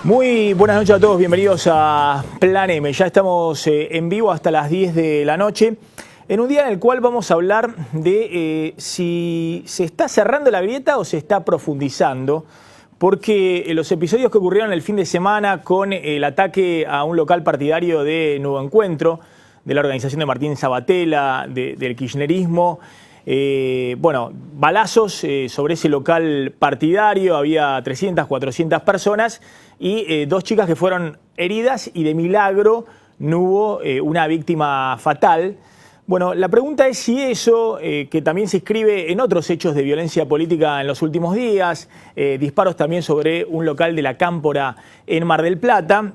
Muy buenas noches a todos, bienvenidos a Plan M. Ya estamos en vivo hasta las 10 de la noche, en un día en el cual vamos a hablar de si se está cerrando la grieta o se está profundizando, porque los episodios que ocurrieron el fin de semana con el ataque a un local partidario de Nuevo Encuentro, de la organización de Martín Sabatella, del kirchnerismo, balazos sobre ese local partidario, había 300, 400 personas y dos chicas que fueron heridas y de milagro no hubo una víctima fatal. Bueno, la pregunta es si eso, que también se inscribe en otros hechos de violencia política en los últimos días, disparos también sobre un local de la Cámpora en Mar del Plata,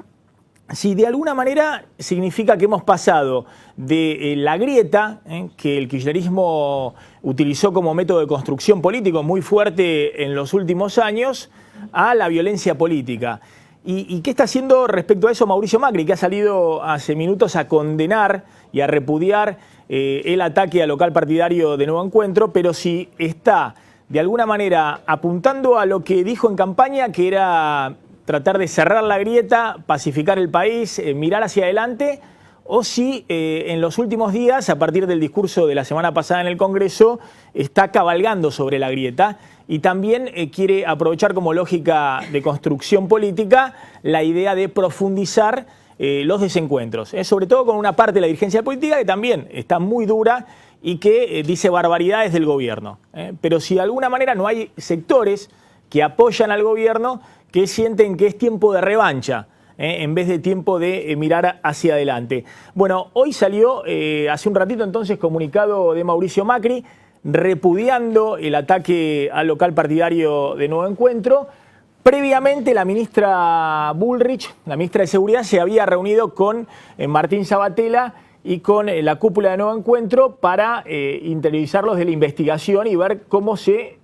si de alguna manera significa que hemos pasado de la grieta, que el kirchnerismo utilizó como método de construcción político muy fuerte en los últimos años, a la violencia política. ¿Y qué está haciendo respecto a eso Mauricio Macri, que ha salido hace minutos a condenar y a repudiar el ataque al local partidario de Nuevo Encuentro, pero si está de alguna manera apuntando a lo que dijo en campaña, que era tratar de cerrar la grieta, pacificar el país, mirar hacia adelante, o si en los últimos días, a partir del discurso de la semana pasada en el Congreso, está cabalgando sobre la grieta y también quiere aprovechar como lógica de construcción política la idea de profundizar los desencuentros, sobre todo con una parte de la dirigencia política que también está muy dura y que dice barbaridades del gobierno. Pero si de alguna manera no hay sectores que apoyan al gobierno, que sienten que es tiempo de revancha, en vez de tiempo de mirar hacia adelante. Bueno, hoy salió hace un ratito entonces comunicado de Mauricio Macri repudiando el ataque al local partidario de Nuevo Encuentro. Previamente la ministra Bullrich, la ministra de Seguridad, se había reunido con Martín Sabatella y con la cúpula de Nuevo Encuentro para interiorizarlos de la investigación y ver cómo se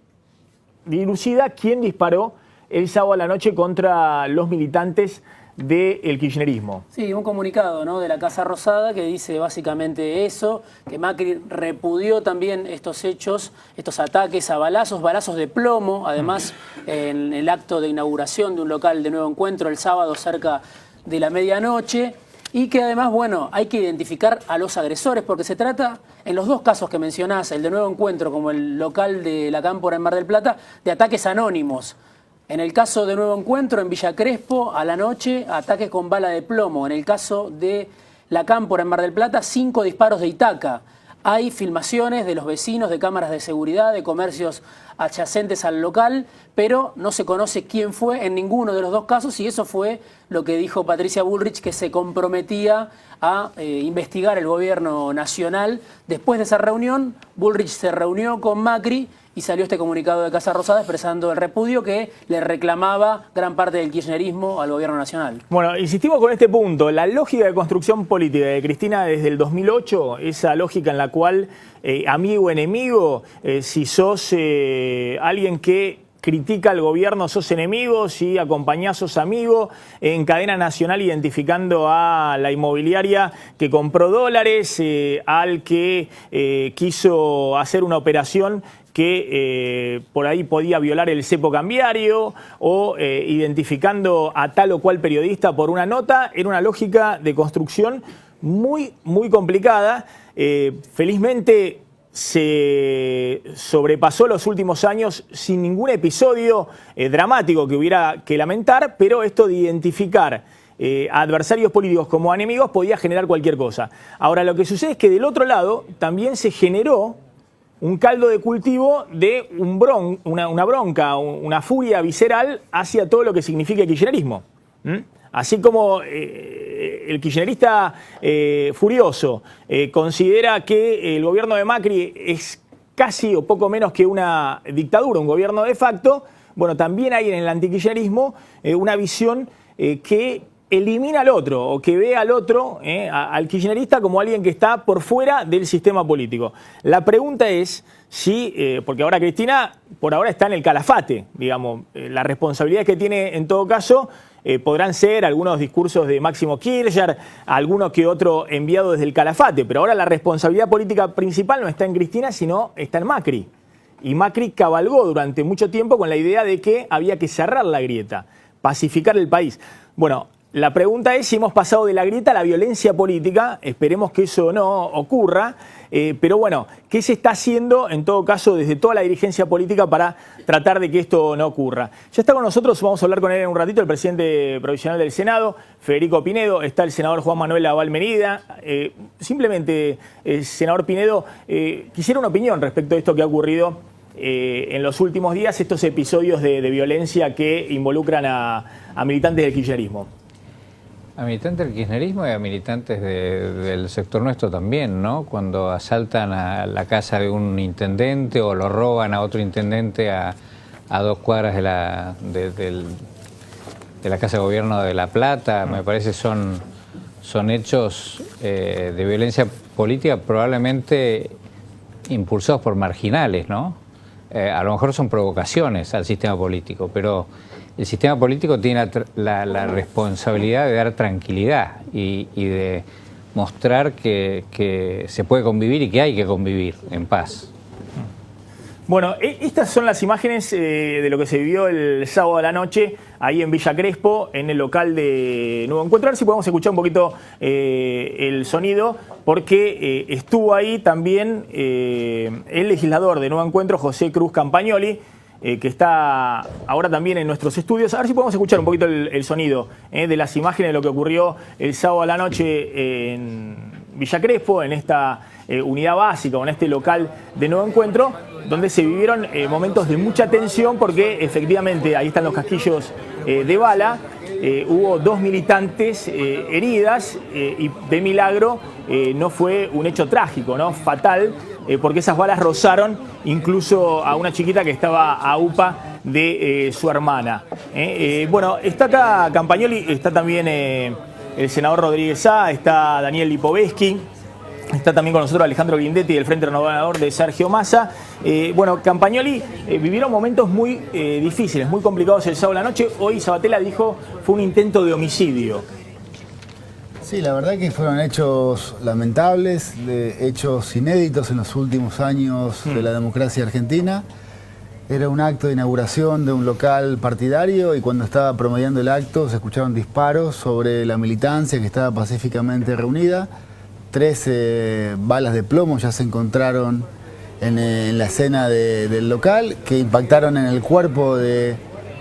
dilucida quién disparó el sábado a la noche contra los militantes del kirchnerismo. Sí, un comunicado, ¿no?, de la Casa Rosada que dice básicamente eso, que Macri repudió también estos hechos, estos ataques a balazos de plomo, además en el acto de inauguración de un local de Nuevo Encuentro el sábado cerca de la medianoche, y que además, bueno, hay que identificar a los agresores porque se trata, en los dos casos que mencionás, el de Nuevo Encuentro como el local de la Cámpora en Mar del Plata, de ataques anónimos. En el caso de Nuevo Encuentro, en Villa Crespo, a la noche, ataques con bala de plomo. En el caso de la Cámpora en Mar del Plata, 5 disparos de Itaca. Hay filmaciones de los vecinos, de cámaras de seguridad, de comercios adyacentes al local, pero no se conoce quién fue en ninguno de los dos casos, y eso fue lo que dijo Patricia Bullrich, que se comprometía a investigar el gobierno nacional. Después de esa reunión, Bullrich se reunió con Macri y salió este comunicado de Casa Rosada expresando el repudio que le reclamaba gran parte del kirchnerismo al gobierno nacional. Bueno, insistimos con este punto. La lógica de construcción política de Cristina desde el 2008, esa lógica en la cual amigo o enemigo, si sos alguien que critica al gobierno sos enemigo, si acompañás sos amigo, en cadena nacional identificando a la inmobiliaria que compró dólares, al que quiso hacer una operación que por ahí podía violar el cepo cambiario, o identificando a tal o cual periodista por una nota. Era una lógica de construcción muy, muy complicada. Felizmente se sobrepasó los últimos años sin ningún episodio dramático que hubiera que lamentar, pero esto de identificar a adversarios políticos como enemigos podía generar cualquier cosa. Ahora, lo que sucede es que del otro lado también se generó un caldo de cultivo de una bronca, una furia visceral hacia todo lo que significa el kirchnerismo. Así como el kirchnerista furioso considera que el gobierno de Macri es casi o poco menos que una dictadura, un gobierno de facto, bueno, también hay en el antikirchnerismo una visión que elimina al otro, o que ve al otro, al kirchnerista, como alguien que está por fuera del sistema político. La pregunta es si, porque ahora Cristina por ahora está en el calafate, digamos, las responsabilidades que tiene en todo caso podrán ser algunos discursos de Máximo Kirchner, alguno que otro enviado desde el calafate, pero ahora la responsabilidad política principal no está en Cristina, sino está en Macri. Y Macri cabalgó durante mucho tiempo con la idea de que había que cerrar la grieta. pacificar el país. Bueno, la pregunta es si hemos pasado de la grieta a la violencia política. Esperemos que eso no ocurra. Pero bueno, ¿qué se está haciendo en todo caso desde toda la dirigencia política para tratar de que esto no ocurra? Ya está con nosotros, vamos a hablar con él en un ratito, el presidente provisional del Senado, Federico Pinedo. Está el senador Juan Manuel Aval Merida. Simplemente, senador Pinedo, quisiera una opinión respecto a esto que ha ocurrido en los últimos días, estos episodios de violencia que involucran a militantes del kirchnerismo. A militantes del kirchnerismo y a militantes del sector nuestro también, ¿no? Cuando asaltan a la casa de un intendente o lo roban a otro intendente a 2 cuadras de la Casa de Gobierno de La Plata, me parece son hechos de violencia política probablemente impulsados por marginales, ¿no? A lo mejor son provocaciones al sistema político, pero el sistema político tiene la responsabilidad de dar tranquilidad y de mostrar que se puede convivir y que hay que convivir en paz. Bueno, estas son las imágenes de lo que se vivió el sábado a la noche ahí en Villa Crespo, en el local de Nuevo Encuentro. A ver si podemos escuchar un poquito el sonido, porque estuvo ahí también el legislador de Nuevo Encuentro, José Cruz Campagnoli, que está ahora también en nuestros estudios. A ver si podemos escuchar un poquito el sonido de las imágenes de lo que ocurrió el sábado a la noche en Villa Crespo, en esta unidad básica o en este local de Nuevo Encuentro, donde se vivieron momentos de mucha tensión porque efectivamente ahí están los casquillos de bala. Hubo 2 militantes heridas y de milagro no fue un hecho trágico, ¿no? Fatal, porque esas balas rozaron incluso a una chiquita que estaba a UPA de su hermana. Bueno, está acá Campagnoli, está también el senador Rodríguez Sá, está Daniel Lipovetsky, está también con nosotros Alejandro Guindetti del Frente Renovador de Sergio Massa. Bueno, Campagnoli, vivieron momentos muy difíciles, muy complicados el sábado a la noche. Hoy Sabatella dijo fue un intento de homicidio. Sí, la verdad que fueron hechos lamentables, hechos inéditos en los últimos años de la democracia argentina. Era un acto de inauguración de un local partidario y cuando estaba promediando el acto se escucharon disparos sobre la militancia que estaba pacíficamente reunida. 13 balas de plomo ya se encontraron en la escena del local, que impactaron en el cuerpo de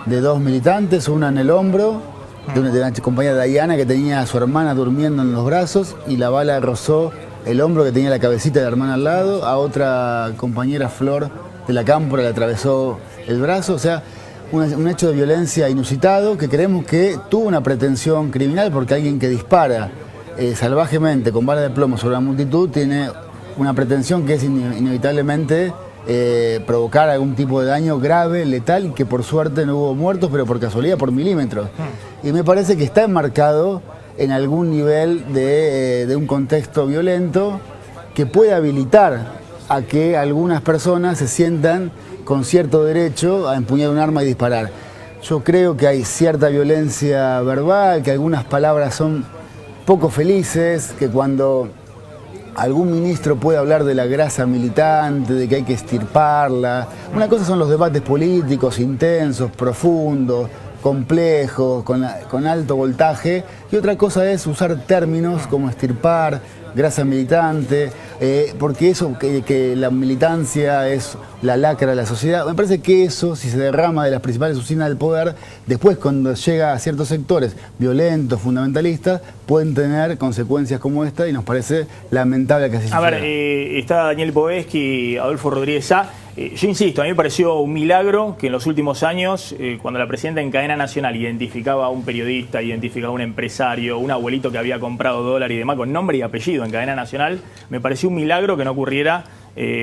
2 militantes, una en el hombro, de una compañera Diana que tenía a su hermana durmiendo en los brazos, y la bala rozó el hombro que tenía la cabecita de la hermana al lado. A otra compañera, Flor de la Cámpora, le atravesó el brazo. O sea, un hecho de violencia inusitado que creemos que tuvo una pretensión criminal, porque alguien que dispara salvajemente con balas de plomo sobre la multitud tiene una pretensión que es inevitablemente provocar algún tipo de daño grave, letal, que por suerte no hubo muertos, pero por casualidad por milímetros. Y me parece que está enmarcado en algún nivel de un contexto violento que puede habilitar a que algunas personas se sientan con cierto derecho a empuñar un arma y disparar. Yo creo que hay cierta violencia verbal, que algunas palabras son poco felices, que cuando algún ministro puede hablar de la grasa militante, de que hay que extirparla. Una cosa son los debates políticos intensos, profundos, complejos, con alto voltaje, y otra cosa es usar términos como extirpar, grasa militante, porque eso, que la militancia es la lacra de la sociedad. Me parece que eso, si se derrama de las principales usinas del poder, después cuando llega a ciertos sectores violentos, fundamentalistas, pueden tener consecuencias como esta, y nos parece lamentable que así suceda. A ver, está Daniel Lipovetsky y Adolfo Rodríguez Sá. Yo insisto, a mí me pareció un milagro que en los últimos años, cuando la presidenta en cadena nacional identificaba a un periodista, identificaba a un empresario, un abuelito que había comprado dólar y demás con nombre y apellido en cadena nacional, me pareció un milagro que no ocurriera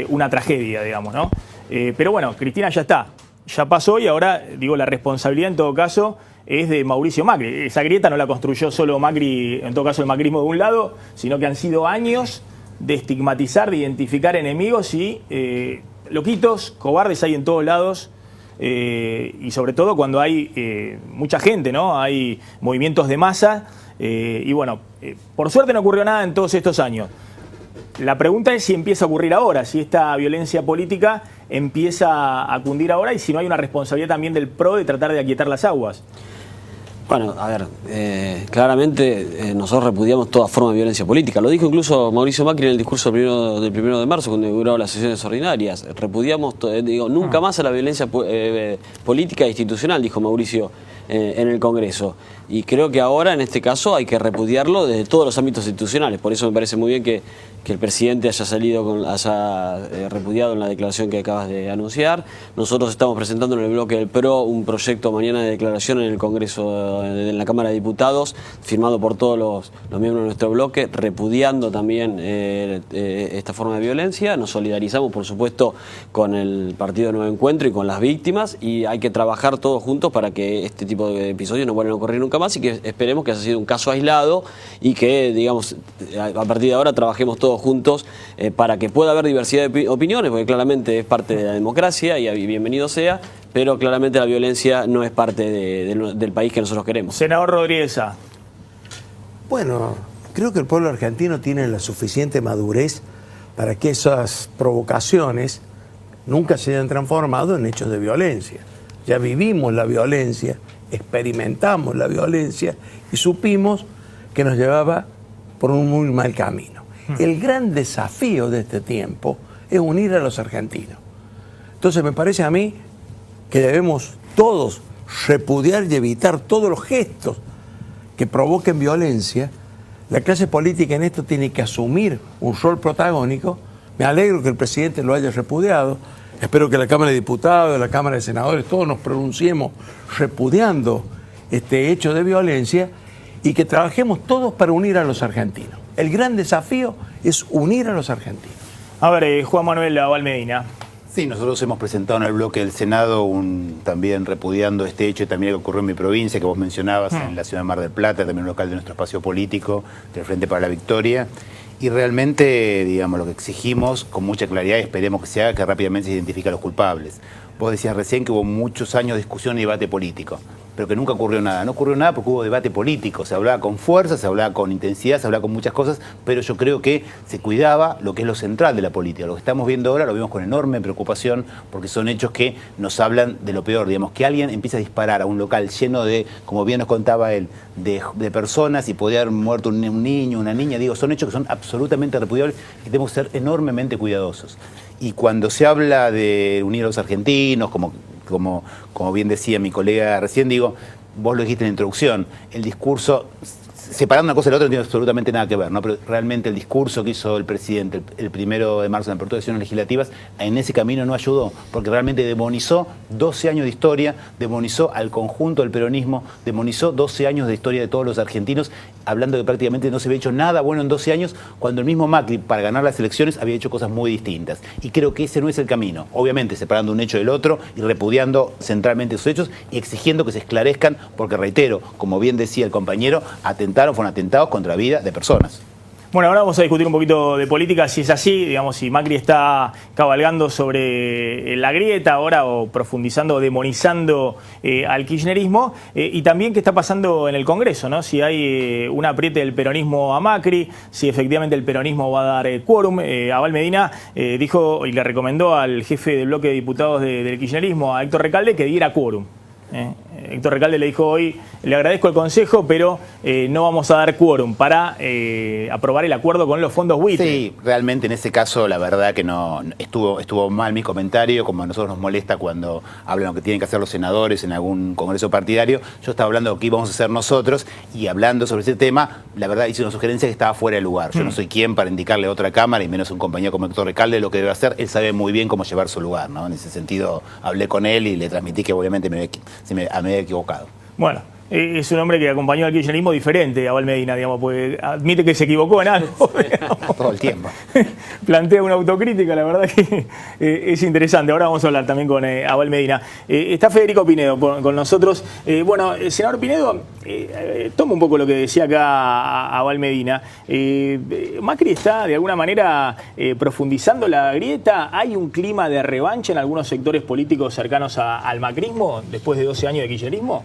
una tragedia, digamos, ¿no? Pero bueno, Cristina ya está, ya pasó, y ahora, digo, la responsabilidad en todo caso es de Mauricio Macri. Esa grieta no la construyó solo Macri, en todo caso el macrismo de un lado, sino que han sido años de estigmatizar, de identificar enemigos y loquitos, cobardes hay en todos lados, y sobre todo cuando hay mucha gente, ¿no? Hay movimientos de masa, y bueno, por suerte no ocurrió nada en todos estos años. La pregunta es si empieza a ocurrir ahora, si esta violencia política empieza a cundir ahora y si no hay una responsabilidad también del PRO de tratar de aquietar las aguas. Bueno, a ver, claramente nosotros repudiamos toda forma de violencia política. Lo dijo incluso Mauricio Macri en el discurso del 1 de marzo, cuando inauguraba las sesiones ordinarias. Repudiamos, nunca más a la violencia política e institucional, dijo Mauricio en el Congreso. Y creo que ahora, en este caso, hay que repudiarlo desde todos los ámbitos institucionales. Por eso me parece muy bien que el presidente haya repudiado en la declaración que acabas de anunciar. Nosotros estamos presentando en el bloque del PRO un proyecto mañana de declaración en el Congreso, en la Cámara de Diputados, firmado por todos los miembros de nuestro bloque, repudiando también esta forma de violencia. Nos solidarizamos, por supuesto, con el Partido Nuevo Encuentro y con las víctimas, y hay que trabajar todos juntos para que este tipo de episodios no vuelvan a ocurrir nunca más, y que esperemos que haya sido un caso aislado y que, digamos, a partir de ahora trabajemos todos juntos para que pueda haber diversidad de opiniones, porque claramente es parte de la democracia y bienvenido sea, pero claramente la violencia no es parte del país que nosotros queremos. Senador Rodríguez. Bueno, creo que el pueblo argentino tiene la suficiente madurez para que esas provocaciones nunca se hayan transformado en hechos de violencia. Ya vivimos la violencia, experimentamos la violencia y supimos que nos llevaba por un muy mal camino. El gran desafío de este tiempo es unir a los argentinos. Entonces me parece a mí que debemos todos repudiar y evitar todos los gestos que provoquen violencia. La clase política en esto tiene que asumir un rol protagónico. Me alegro que el presidente lo haya repudiado. Espero que la Cámara de Diputados, la Cámara de Senadores, todos nos pronunciemos repudiando este hecho de violencia y que trabajemos todos para unir a los argentinos. El gran desafío es unir a los argentinos. A ver, Juan Manuel Abal Medina. Sí, nosotros hemos presentado en el bloque del Senado también repudiando este hecho y también lo que ocurrió en mi provincia, que vos mencionabas, en la ciudad de Mar del Plata, también un local de nuestro espacio político, del Frente para la Victoria. Y realmente, digamos, lo que exigimos con mucha claridad y esperemos que se haga, que rápidamente se identifiquen a los culpables. Vos decías recién que hubo muchos años de discusión y debate político, pero que nunca ocurrió nada. No ocurrió nada porque hubo debate político. Se hablaba con fuerza, se hablaba con intensidad, se hablaba con muchas cosas, pero yo creo que se cuidaba lo que es lo central de la política. Lo que estamos viendo ahora lo vemos con enorme preocupación porque son hechos que nos hablan de lo peor. Digamos, que alguien empieza a disparar a un local lleno de, como bien nos contaba él, de personas y podía haber muerto un niño, una niña. Digo, son hechos que son absolutamente repudiables y tenemos que ser enormemente cuidadosos. Y cuando se habla de unir a los argentinos, como bien decía mi colega recién, digo, vos lo dijiste en la introducción, el discurso, separando una cosa de la otra no tiene absolutamente nada que ver, ¿no? Pero realmente el discurso que hizo el presidente el 1 de marzo en la apertura de sesiones legislativas, en ese camino no ayudó, porque realmente demonizó 12 años de historia, demonizó al conjunto del peronismo, demonizó 12 años de historia de todos los argentinos, hablando que prácticamente no se había hecho nada bueno en 12 años, cuando el mismo Macri, para ganar las elecciones, había hecho cosas muy distintas. Y creo que ese no es el camino. Obviamente, separando un hecho del otro y repudiando centralmente esos hechos y exigiendo que se esclarezcan, porque reitero, como bien decía el compañero, fueron atentados contra vida de personas. Bueno, ahora vamos a discutir un poquito de política, si es así, digamos, si Macri está cabalgando sobre la grieta ahora o profundizando, demonizando al kirchnerismo, y también qué está pasando en el Congreso, ¿no? Si hay un apriete del peronismo a Macri, si efectivamente el peronismo va a dar quórum. Abal Medina dijo y le recomendó al jefe del bloque de diputados del kirchnerismo, a Héctor Recalde, que diera quórum. Héctor Recalde le dijo hoy, le agradezco el consejo, pero no vamos a dar quórum para aprobar el acuerdo con los fondos buitre. Sí, realmente en ese caso la verdad que no estuvo mal mi comentario, como a nosotros nos molesta cuando hablan lo que tienen que hacer los senadores en algún congreso partidario. Yo estaba hablando de lo que íbamos a hacer nosotros y hablando sobre ese tema, la verdad hice una sugerencia que estaba fuera de lugar. Yo no soy quien para indicarle a otra cámara y menos un compañero como Héctor Recalde lo que debe hacer. Él sabe muy bien cómo llevar su lugar, ¿no? En ese sentido hablé con él y le transmití que obviamente me había equivocado. Bueno, es un hombre que acompañó al kirchnerismo diferente, Abal Medina, digamos, porque admite que se equivocó en algo. Todo el tiempo. Plantea una autocrítica, la verdad que es interesante. Ahora vamos a hablar también con Abal Medina. Está Federico Pinedo con nosotros. Bueno, senador Pinedo, toma un poco lo que decía acá Abal Medina. Macri está de alguna manera profundizando la grieta. ¿Hay un clima de revancha en algunos sectores políticos cercanos al macrismo después de 12 años de kirchnerismo?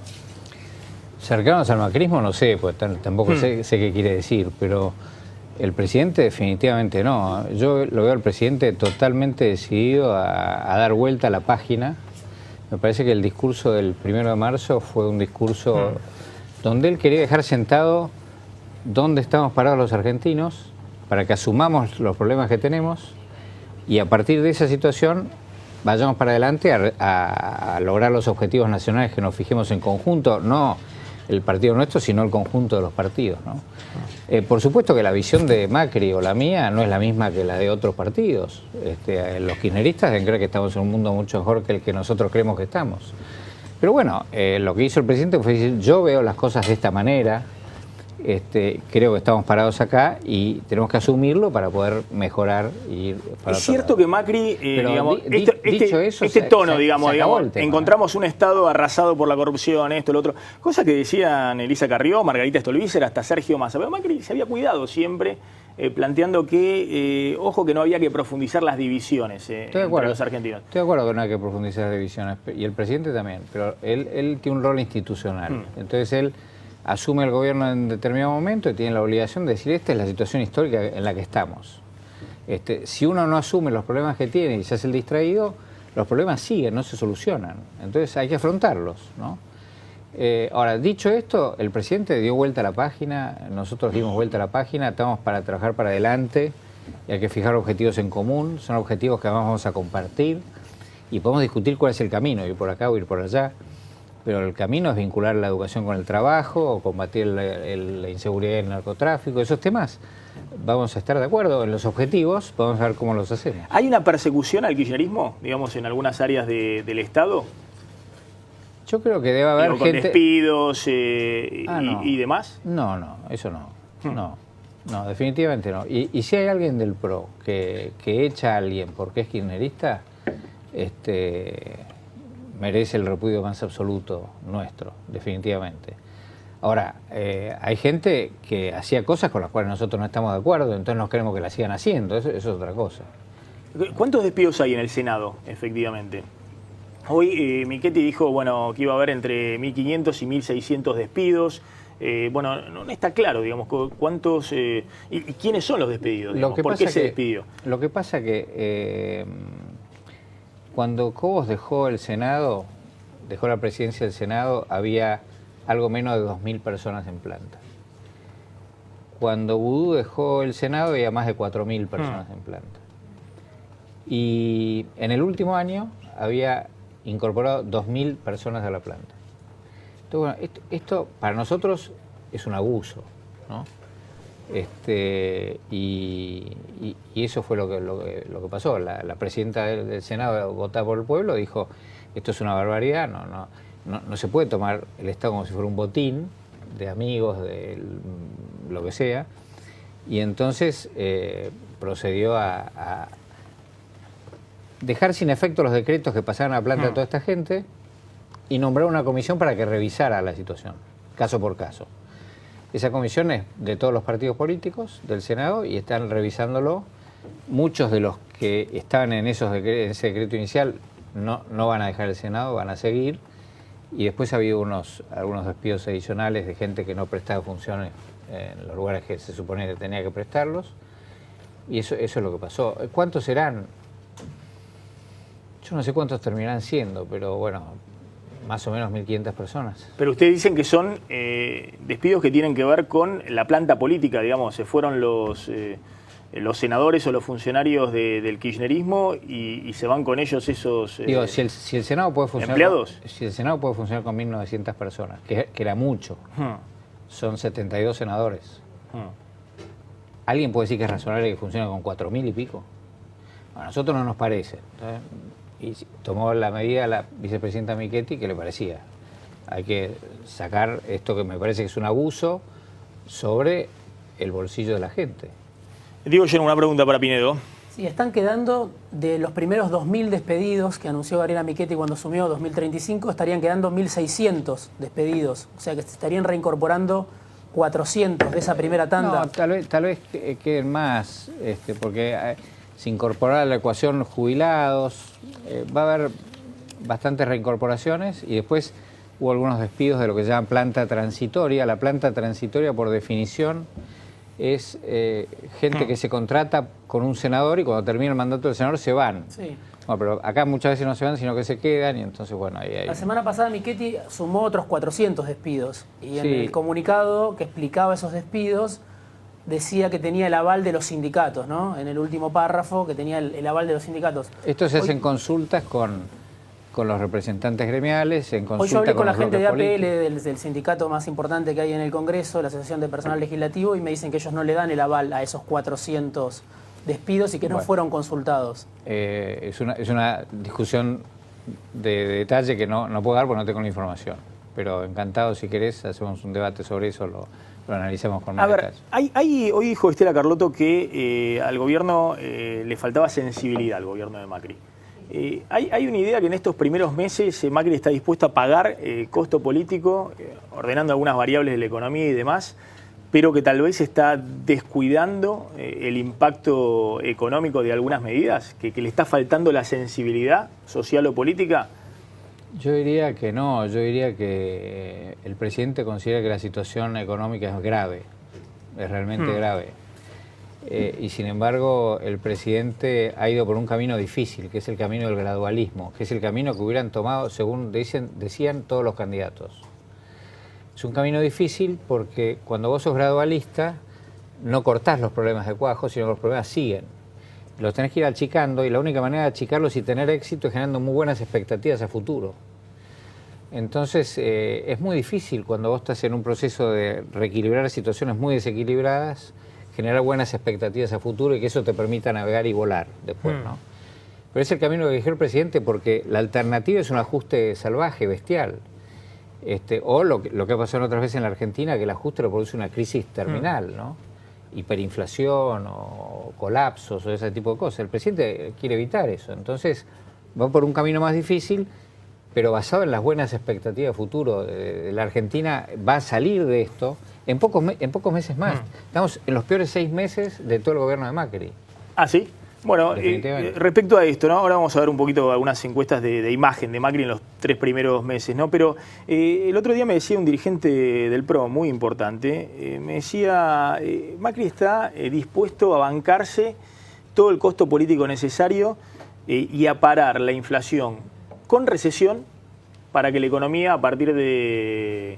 Cercanos al macrismo no sé, pues tampoco sé qué quiere decir, pero el presidente definitivamente no. Yo lo veo al presidente totalmente decidido a dar vuelta a la página. Me parece que el discurso del 1 de marzo fue un discurso donde él quería dejar sentado dónde estamos parados los argentinos para que asumamos los problemas que tenemos y a partir de esa situación vayamos para adelante a lograr los objetivos nacionales que nos fijemos en conjunto, no el partido nuestro, sino el conjunto de los partidos, ¿no? Por supuesto que la visión de Macri o la mía no es la misma que la de otros partidos. Los kirchneristas deben creer que estamos en un mundo mucho mejor que el que nosotros creemos que estamos. Pero bueno, lo que hizo el presidente fue decir, yo veo las cosas de esta manera, creo que estamos parados acá y tenemos que asumirlo para poder mejorar y ir para Es cierto que Macri, digamos, dicho eso, este tono, digamos, el tema, encontramos un Estado arrasado por la corrupción, esto, lo otro, cosa que decían Elisa Carrió, Margarita Stolbizer, hasta Sergio Massa. Pero Macri se había cuidado siempre, planteando que, ojo, que no había que profundizar las divisiones entre los argentinos. Estoy de acuerdo que no hay que profundizar las divisiones, y el presidente también, pero él tiene un rol institucional. Entonces él asume el gobierno en determinado momento y tiene la obligación de decir, esta es la situación histórica en la que estamos. Si uno no asume los problemas que tiene y se hace el distraído, los problemas siguen, no se solucionan. Entonces hay que afrontarlos, ¿no? Ahora, dicho esto, el presidente dio vuelta a la página, nosotros dimos vuelta a la página, estamos para trabajar para adelante y hay que fijar objetivos en común, son objetivos que además vamos a compartir y podemos discutir cuál es el camino, ir por acá o ir por allá. Pero el camino es vincular la educación con el trabajo, o combatir la inseguridad y el narcotráfico, esos temas. Vamos a estar de acuerdo en los objetivos, vamos a ver cómo los hacemos. ¿Hay una persecución al kirchnerismo, digamos, en algunas áreas del Estado? Yo creo que debe haber con gente... despidos no. y demás. No, eso no. No, definitivamente no. Y si hay alguien del PRO que echa a alguien porque es kirchnerista, merece el repudio más absoluto nuestro, definitivamente. Ahora, hay gente que hacía cosas con las cuales nosotros no estamos de acuerdo, entonces no queremos que las sigan haciendo, eso es otra cosa. ¿Cuántos despidos hay en el Senado, efectivamente? Hoy Michetti dijo, bueno, que iba a haber entre 1.500 y 1.600 despidos. Bueno, no está claro, digamos, cuántos y quiénes son los despedidos, digamos, ¿por qué se despidió? Lo que pasa que cuando Cobos dejó el Senado, dejó la presidencia del Senado, había algo menos de 2.000 personas en planta. Cuando Vudú dejó el Senado, había más de 4.000 personas en planta. Y en el último año había incorporado 2.000 personas a la planta. Entonces, bueno, esto para nosotros es un abuso, ¿no? Y eso fue lo que pasó. La presidenta del Senado, votada por el pueblo, dijo, esto es una barbaridad, no se puede tomar el Estado como si fuera un botín de amigos, de lo que sea, y entonces procedió a dejar sin efecto los decretos que pasaban a la planta de toda esta gente y nombrar una comisión para que revisara la situación, caso por caso. Esa comisión es de todos los partidos políticos del Senado y están revisándolo. Muchos de los que estaban en ese decreto inicial no van a dejar el Senado, van a seguir. Y después ha habido algunos despidos adicionales de gente que no prestaba funciones en los lugares que se supone que tenía que prestarlos. Y eso es lo que pasó. ¿Cuántos serán? Yo no sé cuántos terminarán siendo, pero bueno, más o menos 1.500 personas. Pero ustedes dicen que son despidos que tienen que ver con la planta política, digamos, se fueron los senadores o los funcionarios del kirchnerismo y se van con ellos esos Digo, si el Senado puede funcionar empleados. Si el Senado puede funcionar con 1.900 personas, que era mucho, son 72 senadores. ¿Alguien puede decir que es razonable que funcione con 4.000 y pico? A nosotros no nos parece. Y tomó la medida la vicepresidenta Michetti que le parecía. Hay que sacar esto que me parece que es un abuso sobre el bolsillo de la gente. Digo yo una pregunta para Pinedo. Sí, están quedando de los primeros 2.000 despedidos que anunció Gabriela Michetti cuando asumió 2035, estarían quedando 1.600 despedidos. O sea que se estarían reincorporando 400 de esa primera tanda. No, tal vez queden más, porque se incorporará a la ecuación jubilados, va a haber bastantes reincorporaciones y después hubo algunos despidos de lo que se llama planta transitoria. La planta transitoria, por definición, es gente que se contrata con un senador y cuando termina el mandato del senador se van. Sí. Bueno, pero acá muchas veces no se van, sino que se quedan y entonces, bueno, ahí... La semana pasada Michetti sumó otros 400 despidos y en Sí. el comunicado que explicaba esos despidos decía que tenía el aval de los sindicatos, ¿no? En el último párrafo, que tenía el aval de los sindicatos. Esto se hacen consultas con los representantes gremiales, en consulta Hoy yo hablé con la los gente de bloques APL, políticos. del sindicato más importante que hay en el Congreso, la Asociación de Personal Legislativo, y me dicen que ellos no le dan el aval a esos 400 despidos y que no Bueno. fueron consultados. Es una discusión de detalle que no puedo dar porque no tengo la información. Pero encantado, si querés, hacemos un debate sobre eso, lo analizamos con más A ver, detalle. hoy dijo Estela Carlotto que al gobierno le faltaba sensibilidad al gobierno de Macri. Hay una idea que en estos primeros meses Macri está dispuesto a pagar costo político, ordenando algunas variables de la economía y demás, pero que tal vez está descuidando el impacto económico de algunas medidas, que le está faltando la sensibilidad social o política. Yo diría que no, yo diría que el presidente considera que la situación económica es grave, es realmente grave. Y sin embargo, el presidente ha ido por un camino difícil, que es el camino del gradualismo, que es el camino que hubieran tomado, según decían todos los candidatos. Es un camino difícil porque cuando vos sos gradualista, no cortás los problemas de cuajo, sino que los problemas siguen. Los tenés que ir achicando y la única manera de achicarlos y tener éxito es generando muy buenas expectativas a futuro. Entonces es muy difícil cuando vos estás en un proceso de reequilibrar situaciones muy desequilibradas, generar buenas expectativas a futuro y que eso te permita navegar y volar después, ¿no? Pero es el camino que eligió el presidente porque la alternativa es un ajuste salvaje, bestial. O lo que ha pasado otras veces en la Argentina, que el ajuste lo produce una crisis terminal, ¿no? Hiperinflación o colapsos o ese tipo de cosas. El presidente quiere evitar eso. Entonces va por un camino más difícil, pero basado en las buenas expectativas de futuro. La Argentina va a salir de esto en pocos meses más. Estamos en los peores 6 meses de todo el gobierno de Macri. ¿Ah, sí? Bueno, Definitivamente. respecto a esto, ¿no? Ahora vamos a ver un poquito algunas encuestas de imagen de Macri en los 3 primeros meses, ¿no? Pero el otro día me decía un dirigente del PRO muy importante, me decía, Macri está dispuesto a bancarse todo el costo político necesario y a parar la inflación con recesión para que la economía a partir de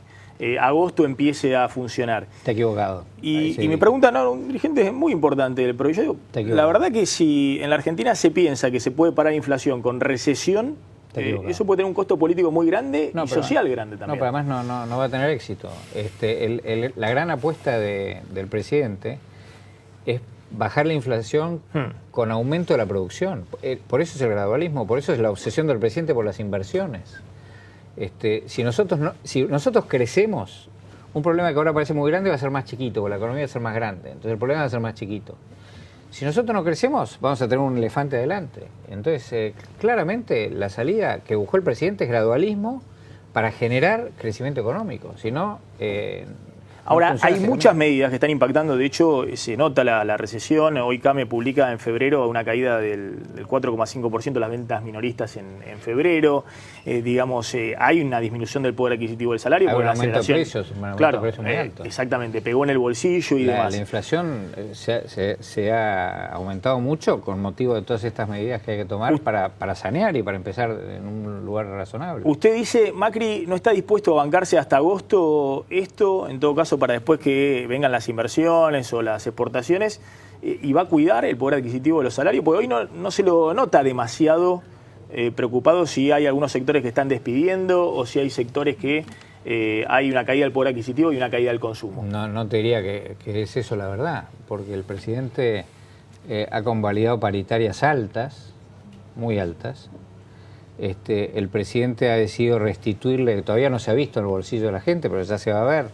agosto empiece a funcionar. Está equivocado. Y Sí. me preguntan, no, un dirigente muy importante del PRO. Yo digo, Está equivocado. la verdad que si en la Argentina se piensa que se puede parar inflación con recesión, Está equivocado. eso puede tener un costo político muy grande y pero- social grande también. No, pero además no va a tener éxito. La gran apuesta del presidente es bajar la inflación con aumento de la producción. Por eso es el gradualismo, por eso es la obsesión del presidente por las inversiones. Si nosotros crecemos, un problema que ahora parece muy grande va a ser más chiquito, porque la economía va a ser más grande. Entonces el problema va a ser más chiquito. Si nosotros no crecemos, vamos a tener un elefante adelante. Entonces, claramente, la salida que buscó el presidente es gradualismo para generar crecimiento económico. Si no, Ahora, no funciona hay ese muchas camino. medidas que están impactando, de hecho se nota la recesión, hoy CAME publica en febrero una caída del 4,5% de las ventas minoristas en febrero, hay una disminución del poder adquisitivo del salario. Hay por un la aumento de aceleración. precios, un aumento Claro, de precios muy alto. exactamente, pegó en el bolsillo y demás. La inflación se ha aumentado mucho con motivo de todas estas medidas que hay que tomar para sanear y para empezar en un lugar razonable. Usted dice, Macri no está dispuesto a bancarse hasta agosto esto, en todo caso para después que vengan las inversiones o las exportaciones, y va a cuidar el poder adquisitivo de los salarios, porque hoy no se lo nota demasiado preocupado si hay algunos sectores que están despidiendo o si hay sectores que hay una caída del poder adquisitivo y una caída del consumo. No te diría que es eso la verdad, porque el presidente ha convalidado paritarias altas, muy altas. El presidente ha decidido restituirle, que todavía no se ha visto en el bolsillo de la gente, pero ya se va a ver,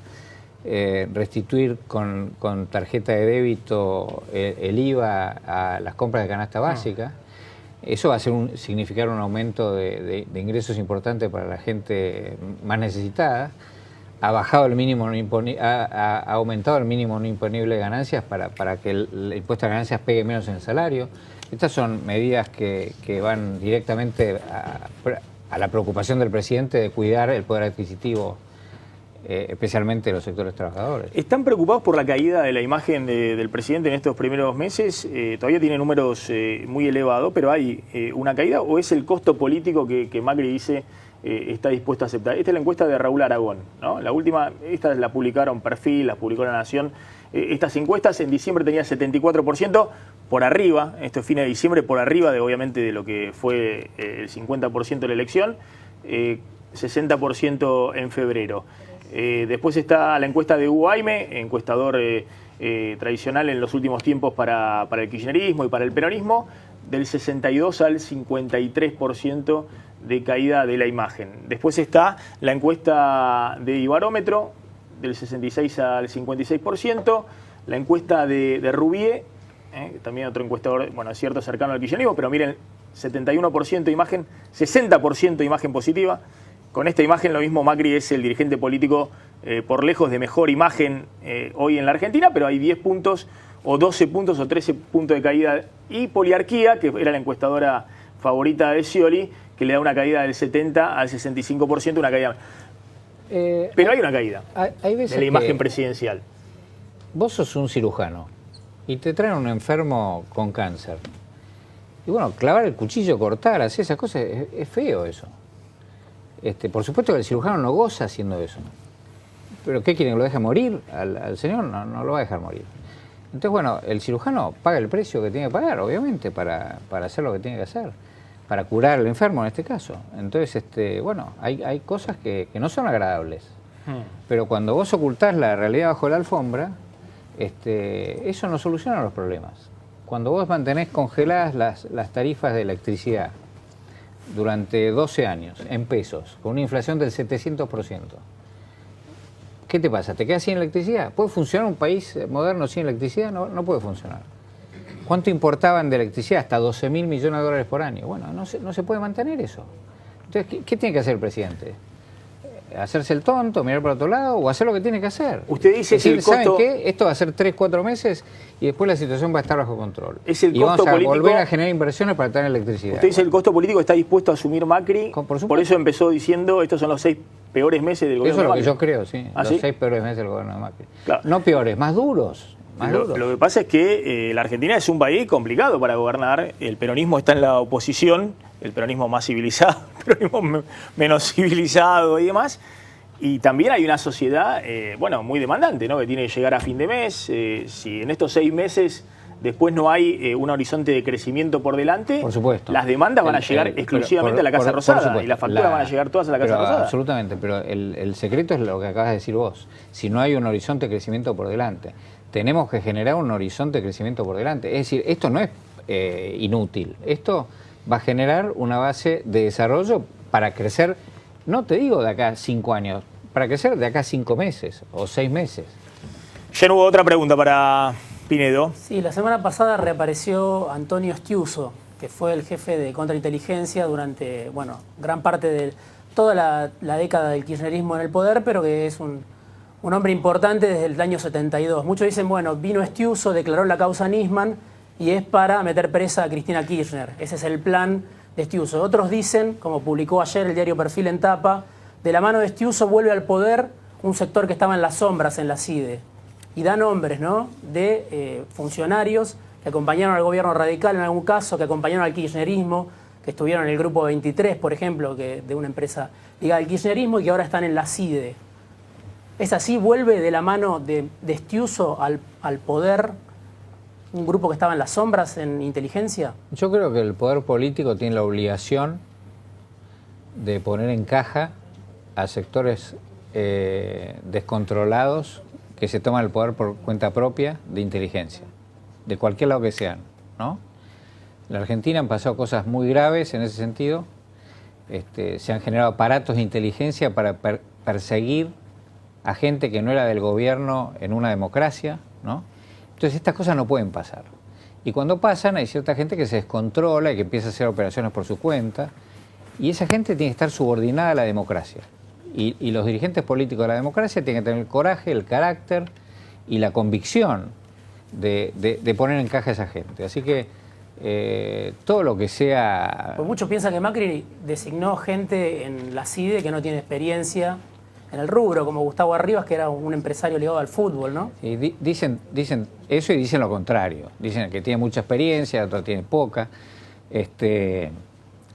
restituir con tarjeta de débito el IVA a las compras de canasta básica. Eso va a significar un aumento de ingresos importantes para la gente más necesitada. Ha bajado el mínimo ha aumentado el mínimo no imponible de ganancias para que el impuesto a ganancias pegue menos en el salario. Estas son medidas que van directamente a la preocupación del presidente de cuidar el poder adquisitivo especialmente los sectores trabajadores. ¿Están preocupados por la caída de la imagen del presidente en estos primeros meses? Todavía tiene números muy elevados, pero ¿hay una caída o es el costo político que Macri dice está dispuesto a aceptar? Esta es la encuesta de Raúl Aragón, ¿no? La última, esta la publicaron Perfil, la publicó La Nación. Estas encuestas en diciembre tenía 74% por arriba, esto es fin de diciembre, por arriba de obviamente de lo que fue el 50% de la elección, 60% en febrero. Después está la encuesta de Hugo Aime, encuestador tradicional en los últimos tiempos para el kirchnerismo y para el peronismo, del 62 al 53% de caída de la imagen. Después está la encuesta de Ibarómetro, del 66 al 56%, la encuesta de Rouvier, también otro encuestador, bueno, es cierto, cercano al kirchnerismo, pero miren, 71% imagen, 60% imagen positiva. Con esta imagen lo mismo, Macri es el dirigente político por lejos de mejor imagen hoy en la Argentina, pero hay 10 puntos o 12 puntos o 13 puntos de caída. Y Poliarquía, que era la encuestadora favorita de Scioli, que le da una caída del 70 al 65%, una caída. Pero hay una caída Hay veces de la imagen que presidencial. vos sos un cirujano y te traen un enfermo con cáncer. Y bueno, clavar el cuchillo, cortar, hacer esas cosas, es feo eso. Por supuesto que el cirujano no goza haciendo eso. ¿Pero qué quieren? ¿Que lo deje morir al señor? No lo va a dejar morir. Entonces, bueno, el cirujano paga el precio que tiene que pagar, obviamente, para hacer lo que tiene que hacer, para curar al enfermo en este caso. Entonces, bueno, hay cosas que no son agradables. Pero cuando vos ocultás la realidad bajo la alfombra, eso no soluciona los problemas. Cuando vos mantenés congeladas las tarifas de electricidad durante 12 años, en pesos, con una inflación del 700%, ¿qué te pasa? ¿Te quedas sin electricidad? ¿Puede funcionar un país moderno sin electricidad? No puede funcionar. ¿Cuánto importaban de electricidad? Hasta 12.000 millones de dólares por año. Bueno, no se puede mantener eso. Entonces, ¿qué tiene que hacer el presidente? ¿Hacerse el tonto, mirar para otro lado o hacer lo que tiene que hacer? Usted dice es decir, que el costo... ¿saben qué? Esto va a ser 3-4 meses y después la situación va a estar bajo control. Es el y costo vamos a político... volver a generar inversiones para tener electricidad. Usted dice el costo político está dispuesto a asumir Macri, por eso empezó diciendo estos son los 6 peores meses del gobierno de Macri. Eso es lo que yo creo, sí. ¿Ah, los sí? 6 peores meses del gobierno de Macri. Claro. No peores, más duros. Lo que pasa es que la Argentina es un país complicado para gobernar. El peronismo está en la oposición, el peronismo más civilizado, el peronismo menos civilizado y demás. Y también hay una sociedad, bueno, muy demandante, ¿no? Que tiene que llegar a fin de mes. Si en estos 6 meses después no hay un horizonte de crecimiento por delante, por supuesto, las demandas van a llegar exclusivamente a la Casa Rosada y las facturas van a llegar todas a la Casa Rosada. Absolutamente, pero el secreto es lo que acabas de decir vos. Si no hay un horizonte de crecimiento por delante, tenemos que generar un horizonte de crecimiento por delante. Es decir, esto no es inútil. Esto va a generar una base de desarrollo para crecer, no te digo de acá 5 años, para crecer de acá 5 meses o 6 meses. Ya no hubo otra pregunta para Pinedo. Sí, la semana pasada reapareció Antonio Estiuso, que fue el jefe de contrainteligencia durante, bueno, gran parte de toda la década del kirchnerismo en el poder, pero que es un hombre importante desde el año 72. Muchos dicen, bueno, vino Estiuso, declaró la causa Nisman y es para meter presa a Cristina Kirchner. Ese es el plan de Estiuso. Otros dicen, como publicó ayer el diario Perfil en tapa, de la mano de Estiuso vuelve al poder un sector que estaba en las sombras en la CIDE. Y da nombres, ¿no?, de funcionarios que acompañaron al gobierno radical en algún caso, que acompañaron al kirchnerismo, que estuvieron en el Grupo 23, por ejemplo, de una empresa ligada al kirchnerismo y que ahora están en la CIDE. ¿Es así? ¿Vuelve de la mano de Estiuso al poder un grupo que estaba en las sombras en inteligencia? Yo creo que el poder político tiene la obligación de poner en caja a sectores descontrolados que se toman el poder por cuenta propia de inteligencia, de cualquier lado que sean, ¿no? En la Argentina han pasado cosas muy graves en ese sentido. Se han generado aparatos de inteligencia para perseguir a gente que no era del gobierno en una democracia, ¿no? Entonces estas cosas no pueden pasar. Y cuando pasan hay cierta gente que se descontrola y que empieza a hacer operaciones por su cuenta, y esa gente tiene que estar subordinada a la democracia. Y los dirigentes políticos de la democracia tienen que tener el coraje, el carácter y la convicción de poner en caja a esa gente. Así que todo lo que sea... Pues muchos piensan que Macri designó gente en la CIDE que no tiene experiencia el rubro, como Gustavo Arribas, que era un empresario ligado al fútbol, ¿no? Y dicen eso y dicen lo contrario. Dicen que tiene mucha experiencia, otro tiene poca.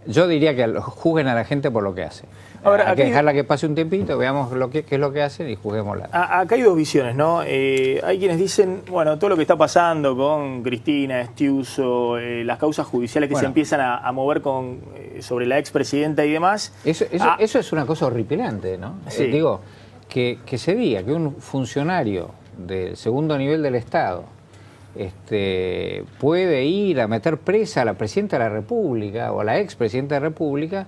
Yo diría que juzguen a la gente por lo que hace. Ahora, hay que aquí- dejarla que pase un tiempito, veamos qué es lo que hacen y juzguémosla. Acá hay dos visiones, ¿no? Hay quienes dicen, bueno, todo lo que está pasando con Cristina, Estiuso, las causas judiciales que se Bueno. empiezan a mover sobre la expresidenta y demás. Eso es una cosa horripilante, ¿no? Sí. Digo, que se diga que un funcionario del segundo nivel del Estado puede ir a meter presa a la presidenta de la República o a la expresidenta de la República,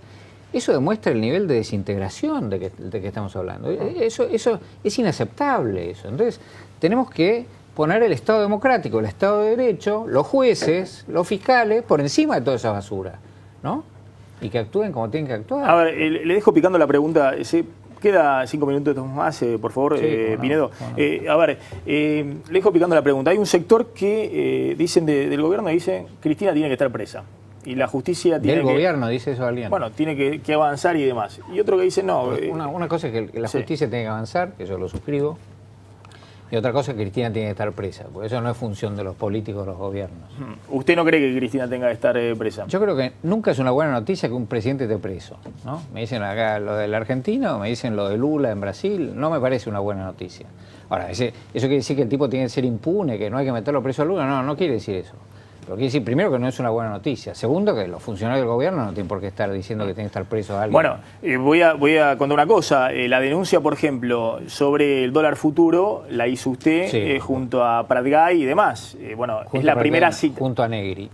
eso demuestra el nivel de desintegración de que estamos hablando. Eso es inaceptable, eso. Entonces, tenemos que poner el Estado democrático, el Estado de Derecho, los jueces, los fiscales, por encima de toda esa basura, ¿no? Y que actúen como tienen que actuar. A ver, le dejo picando la pregunta. Queda 5 minutos más, por favor, Sí, cómo no, Pinedo. cómo no. A ver, le dejo picando la pregunta. Hay un sector que dicen del gobierno, dicen Cristina tiene que estar presa. Y la justicia tiene Del que... gobierno, dice eso alguien. Bueno, tiene que avanzar y demás. Y otro que dice no. Una cosa es que la sí. justicia tiene que avanzar, que yo lo suscribo, y otra cosa es que Cristina tiene que estar presa, porque eso no es función de los políticos o los gobiernos. ¿Usted no cree que Cristina tenga que estar presa? Yo creo que nunca es una buena noticia que un presidente esté preso, ¿no? Me dicen acá lo del argentino, me dicen lo de Lula en Brasil, no me parece una buena noticia. Ahora, eso quiere decir que el tipo tiene que ser impune, que no hay que meterlo preso a Lula, no quiere decir eso. Pero quiere decir, primero, que no es una buena noticia. Segundo, que los funcionarios del gobierno no tienen por qué estar diciendo que tiene que estar preso a alguien. Bueno, voy a contar una cosa. La denuncia, por ejemplo, sobre el dólar futuro la hizo usted Sí. junto a Pratgay y demás. Bueno, Junto es la a primera Pratgay, cita. junto a Negri.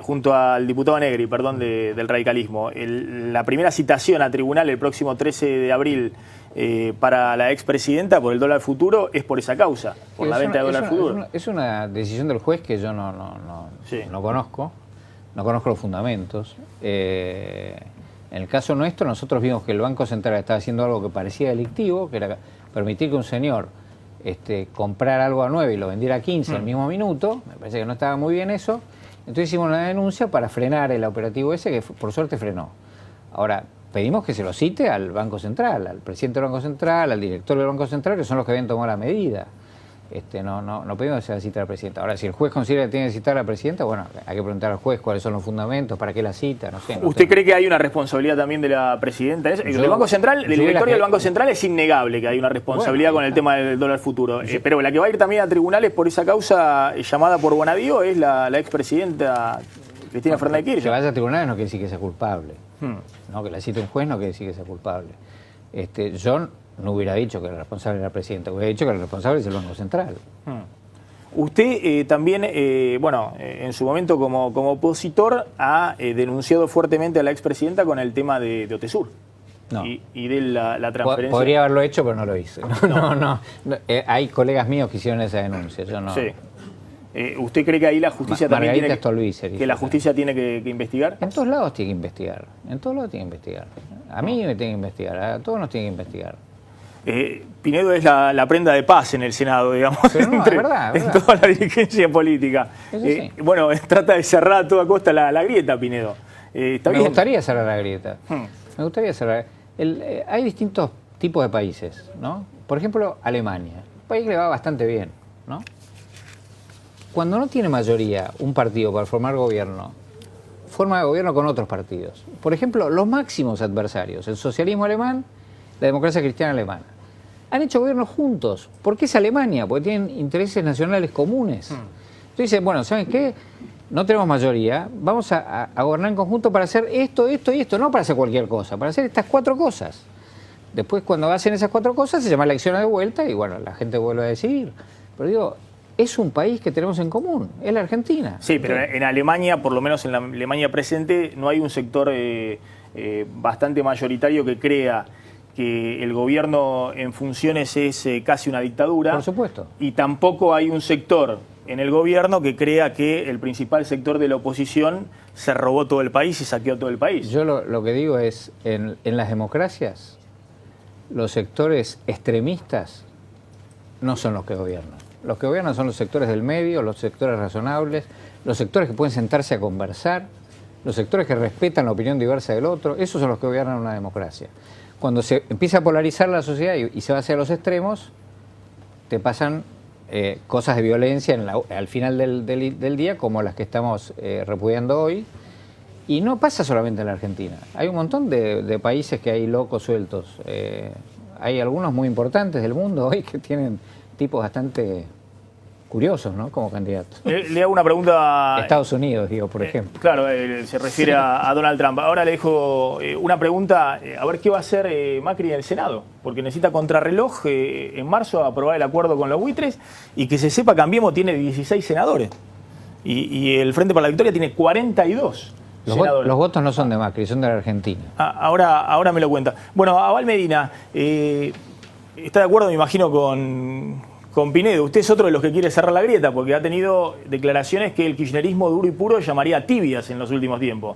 Junto al diputado Negri, perdón, del radicalismo. La primera citación a tribunal el próximo 13 de abril para la expresidenta por el dólar futuro es por esa causa, por la venta de dólar futuro. Es una decisión del juez que yo no conozco, no conozco los fundamentos. En el caso nuestro, nosotros vimos que el Banco Central estaba haciendo algo que parecía delictivo, que era permitir que un señor comprara algo a 9 y lo vendiera a 15 al mismo minuto. Me parece que no estaba muy bien eso. Entonces hicimos una denuncia para frenar el operativo ese, que por suerte frenó. Ahora, pedimos que se lo cite al Banco Central, al presidente del Banco Central, al director del Banco Central, que son los que habían tomado la medida. No pedimos que se la cite a la presidenta. Ahora, si el juez considera que tiene que citar a la presidenta, bueno, hay que preguntar al juez cuáles son los fundamentos, para qué la cita, no sé. ¿Usted cree que hay una responsabilidad también de la presidenta? Del Banco Central, del directorio del Banco Central es innegable que hay una responsabilidad con el tema del dólar futuro. Pero la que va a ir también a tribunales por esa causa llamada por Bonadío es la expresidenta Cristina Fernández de Que Kirchner. vaya a tribunales no quiere decir que sea culpable. No, que la cite un juez no quiere decir que sea culpable. Yo no hubiera dicho que el responsable era la presidenta, hubiera dicho que el responsable es el Banco Central. Usted también, en su momento como opositor, ha denunciado fuertemente a la expresidenta con el tema de Otesur. No. Y de la transferencia. Podría haberlo hecho, pero no lo hice. No. Hay colegas míos que hicieron esa denuncia, yo no. Sí. ¿Usted cree que ahí la justicia también Margarita tiene Stolbizer que la justicia tiene que investigar? En todos lados tiene que investigar. En todos lados tiene que investigar. A mí me tiene que investigar, a todos nos tiene que investigar. Pinedo es la prenda de paz en el Senado, digamos, Pero no, es verdad. en toda la dirigencia política. Eso sí. Bueno, trata de cerrar a toda costa la grieta, Pinedo. ¿Está Me bien? gustaría cerrar la grieta. Me gustaría cerrar. Hay distintos tipos de países, ¿no? Por ejemplo, Alemania, un país que le va bastante bien, ¿no? Cuando no tiene mayoría un partido para formar gobierno, forma gobierno con otros partidos. Por ejemplo, los máximos adversarios, el socialismo alemán, la democracia cristiana alemana, han hecho gobiernos juntos. ¿Por qué es Alemania? Porque tienen intereses nacionales comunes. Entonces dicen, bueno, ¿saben qué? No tenemos mayoría, vamos a gobernar en conjunto para hacer esto, esto y esto, no para hacer cualquier cosa, para hacer estas 4 cosas. Después, cuando hacen esas 4 cosas, se llama elecciones de vuelta y, bueno, la gente vuelve a decidir. Pero digo, es un país que tenemos en común, es la Argentina. Sí, pero en Alemania, por lo menos en la Alemania presente, no hay un sector bastante mayoritario que crea que el gobierno en funciones es casi una dictadura. Por supuesto. Y tampoco hay un sector en el gobierno que crea que el principal sector de la oposición se robó todo el país y saqueó todo el país. Yo lo que digo es, en las democracias, los sectores extremistas no son los que gobiernan. Los que gobiernan son los sectores del medio, los sectores razonables, los sectores que pueden sentarse a conversar, los sectores que respetan la opinión diversa del otro. Esos son los que gobiernan una democracia. cuando se empieza a polarizar la sociedad y se va hacia los extremos, te pasan cosas de violencia al final del día, como las que estamos repudiando hoy. Y no pasa solamente en la Argentina. Hay un montón de países que hay locos sueltos. Hay algunos muy importantes del mundo hoy que tienen tipos bastante curiosos, ¿no? Como candidatos. Le hago una pregunta. Estados Unidos, digo, por ejemplo. Claro, se refiere a Donald Trump. Ahora le dejo una pregunta, a ver qué va a hacer Macri en el Senado, porque necesita contrarreloj en marzo aprobar el acuerdo con los buitres y que se sepa, Cambiemos tiene 16 senadores y el Frente para la Victoria tiene 42 senadores. Los votos no son de Macri, son de la Argentina. Ahora me lo cuenta. Bueno, Abal Medina, está de acuerdo, me imagino, con Pinedo. Usted es otro de los que quiere cerrar la grieta, porque ha tenido declaraciones que el kirchnerismo duro y puro llamaría tibias en los últimos tiempos.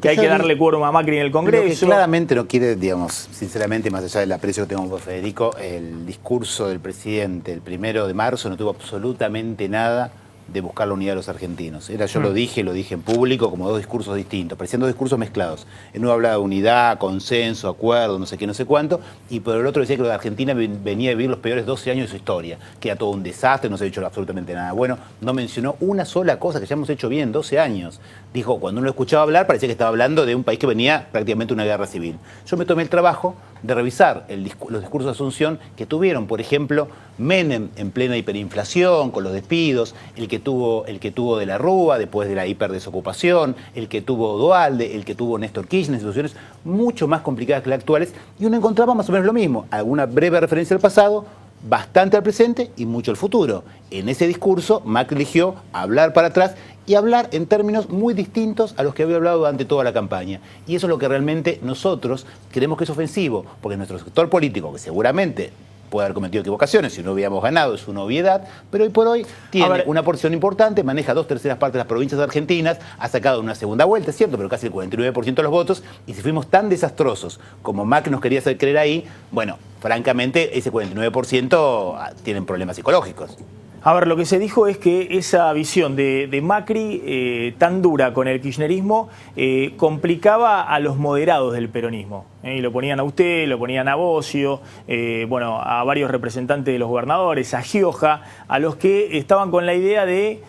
Que hay que darle quórum a Macri en el Congreso. Lo que claramente no quiere, digamos, sinceramente, más allá del aprecio que tengo por Federico, el discurso del presidente el 1 de marzo no tuvo absolutamente nada de buscar la unidad de los argentinos. Yo lo dije en público como dos discursos distintos, parecían dos discursos mezclados. En uno hablaba de unidad, consenso, acuerdo, no sé qué, no sé cuánto, y por el otro decía que la Argentina venía a vivir los peores 12 años de su historia, que era todo un desastre, no se ha hecho absolutamente nada bueno. No mencionó una sola cosa que ya hemos hecho bien, 12 años. Dijo, cuando uno lo escuchaba hablar, parecía que estaba hablando de un país que venía prácticamente una guerra civil. Yo me tomé el trabajo de revisar los discursos de Asunción que tuvieron, por ejemplo, Menem en plena hiperinflación, con los despidos, el que tuvo de la Rúa después de la hiperdesocupación, el que tuvo Duhalde, el que tuvo Néstor Kirchner, situaciones mucho más complicadas que las actuales, y uno encontraba más o menos lo mismo, alguna breve referencia al pasado, bastante al presente y mucho al futuro. En ese discurso, Macri eligió hablar para atrás y hablar en términos muy distintos a los que había hablado durante toda la campaña. Y eso es lo que realmente nosotros creemos que es ofensivo, porque nuestro sector político, que seguramente puede haber cometido equivocaciones, si no hubiéramos ganado es una obviedad, pero hoy por hoy tiene una porción importante, maneja 2/3 partes de las provincias argentinas, ha sacado una segunda vuelta, es cierto, pero casi el 49% de los votos, y si fuimos tan desastrosos como Macri nos quería hacer creer ahí, bueno, francamente ese 49% tienen problemas psicológicos. A ver, lo que se dijo es que esa visión de Macri tan dura con el kirchnerismo complicaba a los moderados del peronismo. Y lo ponían a usted, lo ponían a Bocio, bueno, a varios representantes de los gobernadores, a Gioja, a los que estaban con la idea de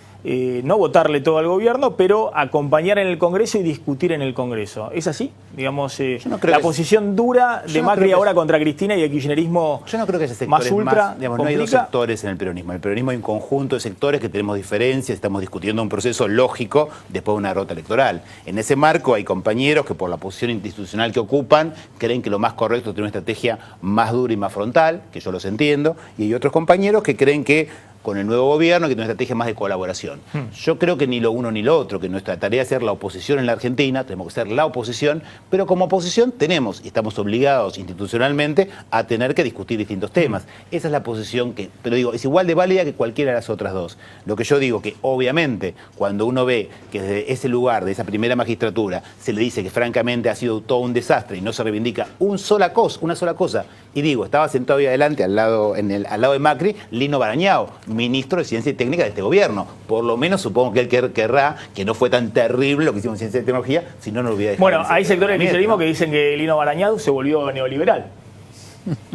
no votarle todo al gobierno, pero acompañar en el Congreso y discutir en el Congreso. ¿Es así? Digamos, la posición dura de Macri ahora contra Cristina y el kirchnerismo yo no creo que haya sectores más ultra, digamos, no hay dos sectores en el peronismo. En el peronismo hay un conjunto de sectores que tenemos diferencias, estamos discutiendo un proceso lógico después de una derrota electoral. En ese marco hay compañeros que por la posición institucional que ocupan creen que lo más correcto es tener una estrategia más dura y más frontal, que yo los entiendo, y hay otros compañeros que creen que con el nuevo gobierno, que tiene una estrategia más de colaboración. Yo creo que ni lo uno ni lo otro, que nuestra tarea es ser la oposición en la Argentina, tenemos que ser la oposición, pero como oposición tenemos y estamos obligados institucionalmente a tener que discutir distintos temas. Esa es la posición que, pero digo, es igual de válida que cualquiera de las otras dos. Lo que yo digo que obviamente cuando uno ve que desde ese lugar, de esa primera magistratura, se le dice que francamente ha sido todo un desastre y no se reivindica una sola cosa, y digo, estaba sentado ahí adelante al lado de Macri, Lino Barañao, ministro de Ciencia y Técnica de este gobierno. Por lo menos supongo que él querrá que no fue tan terrible lo que hicimos en Ciencia y Tecnología, si no, no lo hubiera dejado. Bueno, hay sectores del kirchnerismo que dicen que Lino Barañao se volvió neoliberal.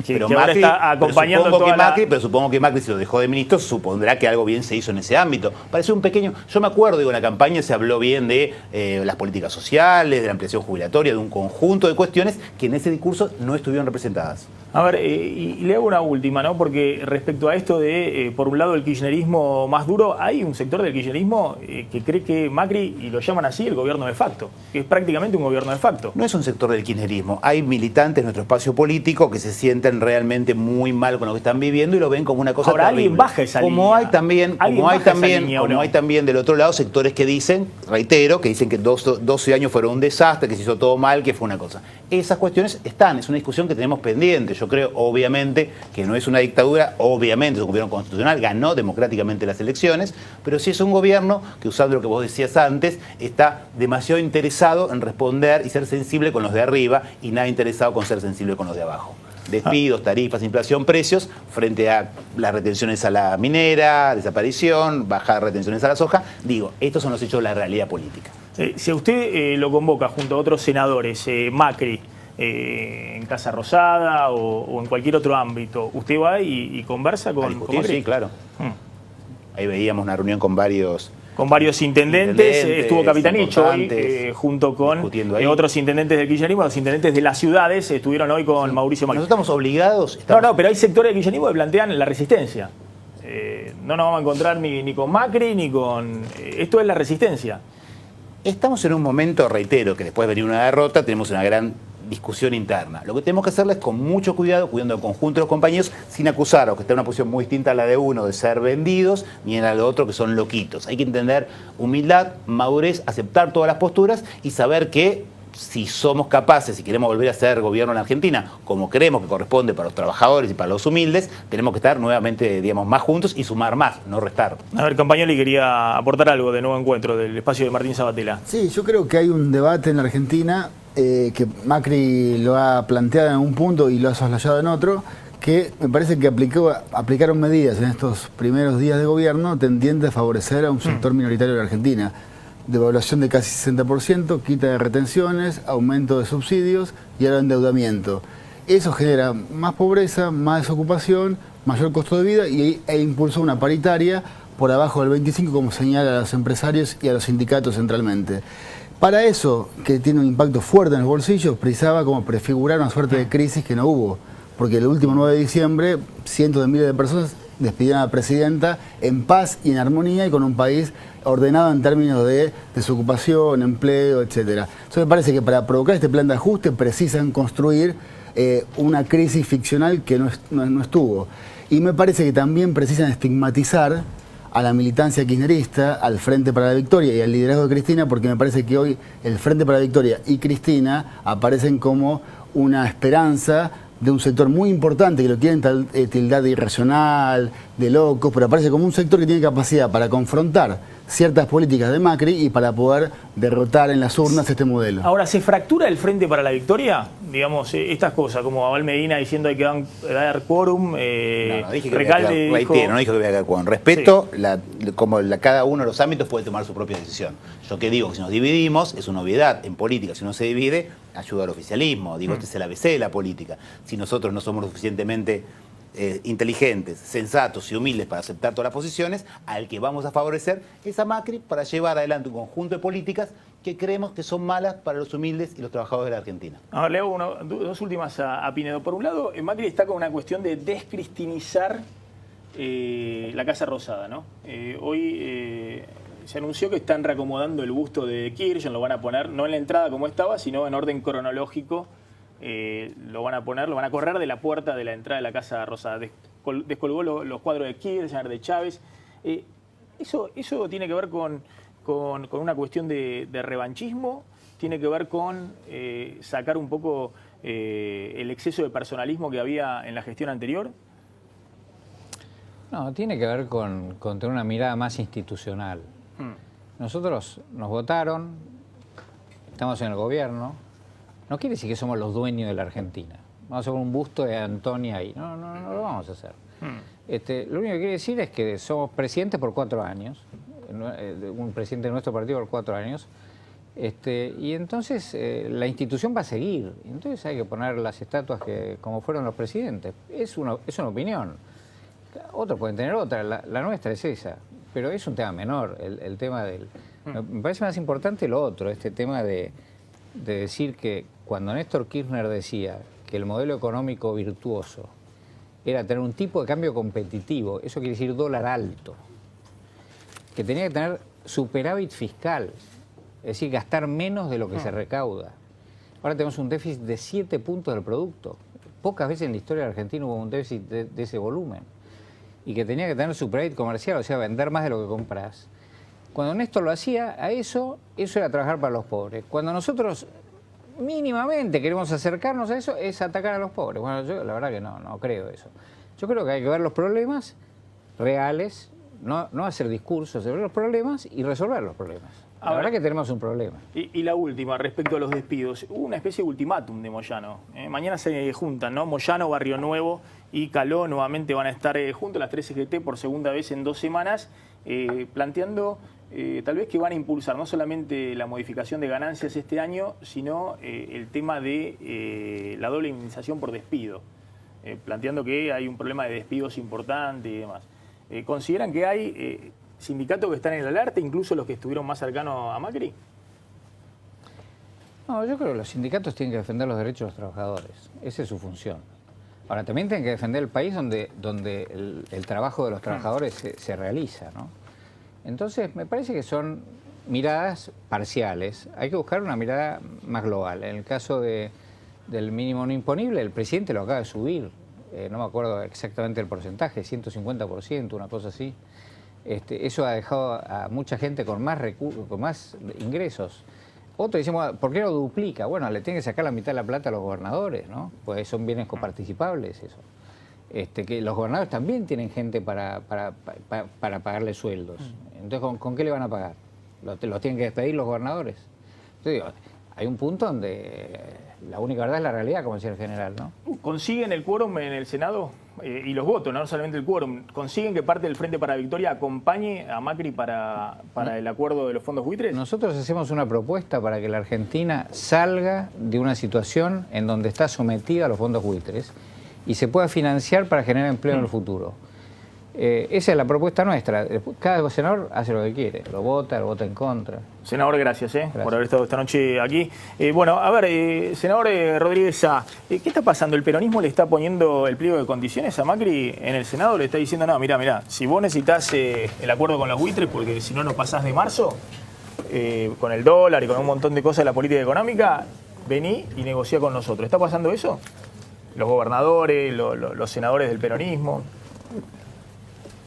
Pero que Macri, ahora está acompañando pero supongo que Macri se lo dejó de ministro, supondrá que algo bien se hizo en ese ámbito. Parece un pequeño... Yo me acuerdo, digo, en la campaña se habló bien de las políticas sociales, de la ampliación jubilatoria, de un conjunto de cuestiones que en ese discurso no estuvieron representadas. A ver, y le hago una última, ¿no? Porque respecto a esto de, por un lado, el kirchnerismo más duro, hay un sector del kirchnerismo que cree que Macri, y lo llaman así, el gobierno de facto, que es prácticamente un gobierno de facto. No es un sector del kirchnerismo. Hay militantes en nuestro espacio político que se sienten realmente muy mal con lo que están viviendo y lo ven como una cosa ahora, terrible. Alguien baja esa como línea. Hay también del otro lado sectores que dicen, reitero, que dicen que 12 años fueron un desastre, que se hizo todo mal, que fue una cosa. Esas cuestiones están, es una discusión que tenemos pendiente. Yo creo, obviamente, que no es una dictadura, obviamente es un gobierno constitucional, ganó democráticamente las elecciones, pero sí es un gobierno que, usando lo que vos decías antes, está demasiado interesado en responder y ser sensible con los de arriba y nada interesado con ser sensible con los de abajo. Despidos, tarifas, inflación, precios, frente a las retenciones a la minera, desaparición, bajar retenciones a la soja. Digo, estos son los hechos de la realidad política. Si a usted lo convoca junto a otros senadores, Macri, en Casa Rosada o en cualquier otro ámbito, usted va y conversa con discutir, Macri. sí, claro. Ahí veíamos una reunión con varios intendentes, estuvo Capitanicho hoy, junto con otros intendentes del kirchnerismo, los intendentes de las ciudades estuvieron hoy con Mauricio Macri. Nosotros estamos obligados... No, pero hay sectores del kirchnerismo que plantean la resistencia. No nos vamos a encontrar ni con Macri ni con... esto es la resistencia. Estamos en un momento, reitero, que después de venir una derrota tenemos una gran discusión interna. Lo que tenemos que hacerles con mucho cuidado, cuidando del conjunto de los compañeros, sin acusar a los que están en una posición muy distinta a la de uno de ser vendidos, ni a la de otro que son loquitos. Hay que entender humildad, madurez, aceptar todas las posturas y saber que si somos capaces, si queremos volver a ser gobierno en la Argentina, como creemos que corresponde para los trabajadores y para los humildes, tenemos que estar nuevamente, digamos, más juntos y sumar más, no restar. A ver, Campagnoli quería aportar algo de Nuevo Encuentro, del espacio de Martín Sabatella. Sí, yo creo que hay un debate en la Argentina que Macri lo ha planteado en un punto y lo ha soslayado en otro, que me parece que aplicaron medidas en estos primeros días de gobierno tendientes a favorecer a un sector minoritario de la Argentina. Devaluación de casi 60%, quita de retenciones, aumento de subsidios y ahora endeudamiento. Eso genera más pobreza, más desocupación, mayor costo de vida e impulsó una paritaria por abajo del 25%, como señala a los empresarios y a los sindicatos centralmente. Para eso, que tiene un impacto fuerte en los bolsillos, precisaba como prefigurar una suerte de crisis que no hubo, porque el último 9 de diciembre cientos de miles de personas despidieron a la presidenta en paz y en armonía y con un país ordenado en términos de desocupación, empleo, etcétera. Entonces me parece que para provocar este plan de ajuste precisan construir una crisis ficcional que no estuvo. Y me parece que también precisan estigmatizar a la militancia kirchnerista, al Frente para la Victoria y al liderazgo de Cristina, porque me parece que hoy el Frente para la Victoria y Cristina aparecen como una esperanza de un sector muy importante que lo quieren tildar de irracional, de locos, pero aparece como un sector que tiene capacidad para confrontar ciertas políticas de Macri y para poder derrotar en las urnas este modelo. Ahora, ¿se fractura el Frente para la Victoria? Digamos, estas cosas, como Abel Medina diciendo hay que dar quórum, No dije que Recalde no dije que voy a quedar con respeto, sí. Cada uno de los ámbitos puede tomar su propia decisión. Yo que digo que si nos dividimos, es una obviedad en política, si uno se divide, ayuda al oficialismo, digo, este es el ABC de la política. Si nosotros no somos lo suficientemente inteligentes, sensatos y humildes para aceptar todas las posiciones, al que vamos a favorecer es a Macri para llevar adelante un conjunto de políticas que creemos que son malas para los humildes y los trabajadores de la Argentina. Ahora le hago dos últimas a Pinedo. Por un lado, Macri está con una cuestión de descristinizar la Casa Rosada, ¿no? Hoy se anunció que están reacomodando el busto de Kirchner, lo van a poner no en la entrada como estaba, sino en orden cronológico. Lo van a correr de la puerta de la entrada de la Casa Rosada. Descolgó los cuadros de Kirchner, de Chávez. Eso tiene que ver con una cuestión de revanchismo, tiene que ver con sacar un poco el exceso de personalismo que había en la gestión anterior. No, tiene que ver con tener una mirada más institucional. Nosotros nos votaron, estamos en el gobierno. No quiere decir que somos los dueños de la Argentina. Vamos a hacer un busto de Antonia ahí. No lo vamos a hacer. Lo único que quiere decir es que somos presidentes por 4 años. Un presidente de nuestro partido por 4 años. Y entonces la institución va a seguir. Entonces hay que poner las estatuas como fueron los presidentes. Es una opinión. Otros pueden tener otra. La nuestra es esa. Pero es un tema menor. El tema del... Me parece más importante lo otro. Este tema de decir que cuando Néstor Kirchner decía que el modelo económico virtuoso era tener un tipo de cambio competitivo, eso quiere decir dólar alto, que tenía que tener superávit fiscal, es decir, gastar menos de lo que se recauda. Ahora tenemos un déficit de 7 puntos del producto. Pocas veces en la historia de Argentina hubo un déficit de ese volumen. Y que tenía que tener superávit comercial, o sea, vender más de lo que compras. Cuando Néstor lo hacía, eso era trabajar para los pobres. Cuando nosotros mínimamente queremos acercarnos a eso, es atacar a los pobres. Bueno, yo la verdad que no creo eso. Yo creo que hay que ver los problemas reales, no hacer discursos, ver los problemas y resolver los problemas. La verdad que tenemos un problema. Y la última, respecto a los despidos. Hubo una especie de ultimátum de Moyano. Mañana se juntan, ¿no? Moyano, Barrio Nuevo y Caló nuevamente van a estar juntos, las 3 CGT, por segunda vez en 2 semanas, planteando tal vez que van a impulsar no solamente la modificación de ganancias este año, sino el tema de la doble indemnización por despido, planteando que hay un problema de despidos importante y demás. ¿Consideran que hay sindicatos que están en el alerta, incluso los que estuvieron más cercanos a Macri? No, yo creo que los sindicatos tienen que defender los derechos de los trabajadores. Esa es su función. Ahora, también tienen que defender el país donde el trabajo de los trabajadores se realiza, ¿no? Entonces, me parece que son miradas parciales. Hay que buscar una mirada más global. En el caso del mínimo no imponible, el presidente lo acaba de subir. No me acuerdo exactamente el porcentaje, 150%, una cosa así. Eso ha dejado a mucha gente con más ingresos. Otro decimos, ¿por qué lo duplica? Bueno, le tiene que sacar la mitad de la plata a los gobernadores, ¿no? Pues son bienes coparticipables eso. Que los gobernadores también tienen gente para pagarle sueldos. Entonces, ¿con qué le van a pagar? ¿Los tienen que despedir los gobernadores? Entonces, digo, hay un punto donde la única verdad es la realidad, como decía el general, ¿no? ¿Consiguen el quórum en el Senado y los votos, no solamente el quórum? ¿Consiguen que parte del Frente para la Victoria acompañe a Macri para el acuerdo de los fondos buitres? Nosotros hacemos una propuesta para que la Argentina salga de una situación en donde está sometida a los fondos buitres y se pueda financiar para generar empleo en el futuro. Esa es la propuesta nuestra. Cada senador hace lo que quiere, lo vota en contra. Senador, gracias, por haber estado esta noche aquí. Bueno, a ver, senador Rodríguez Sá, ¿qué está pasando? ¿El peronismo le está poniendo el pliego de condiciones a Macri en el Senado? ¿Le está diciendo, no, mira, si vos necesitas el acuerdo con los buitres, porque si no, no pasás de marzo, con el dólar y con un montón de cosas de la política económica, vení y negocia con nosotros? ¿Está pasando eso? Los gobernadores, los senadores del peronismo.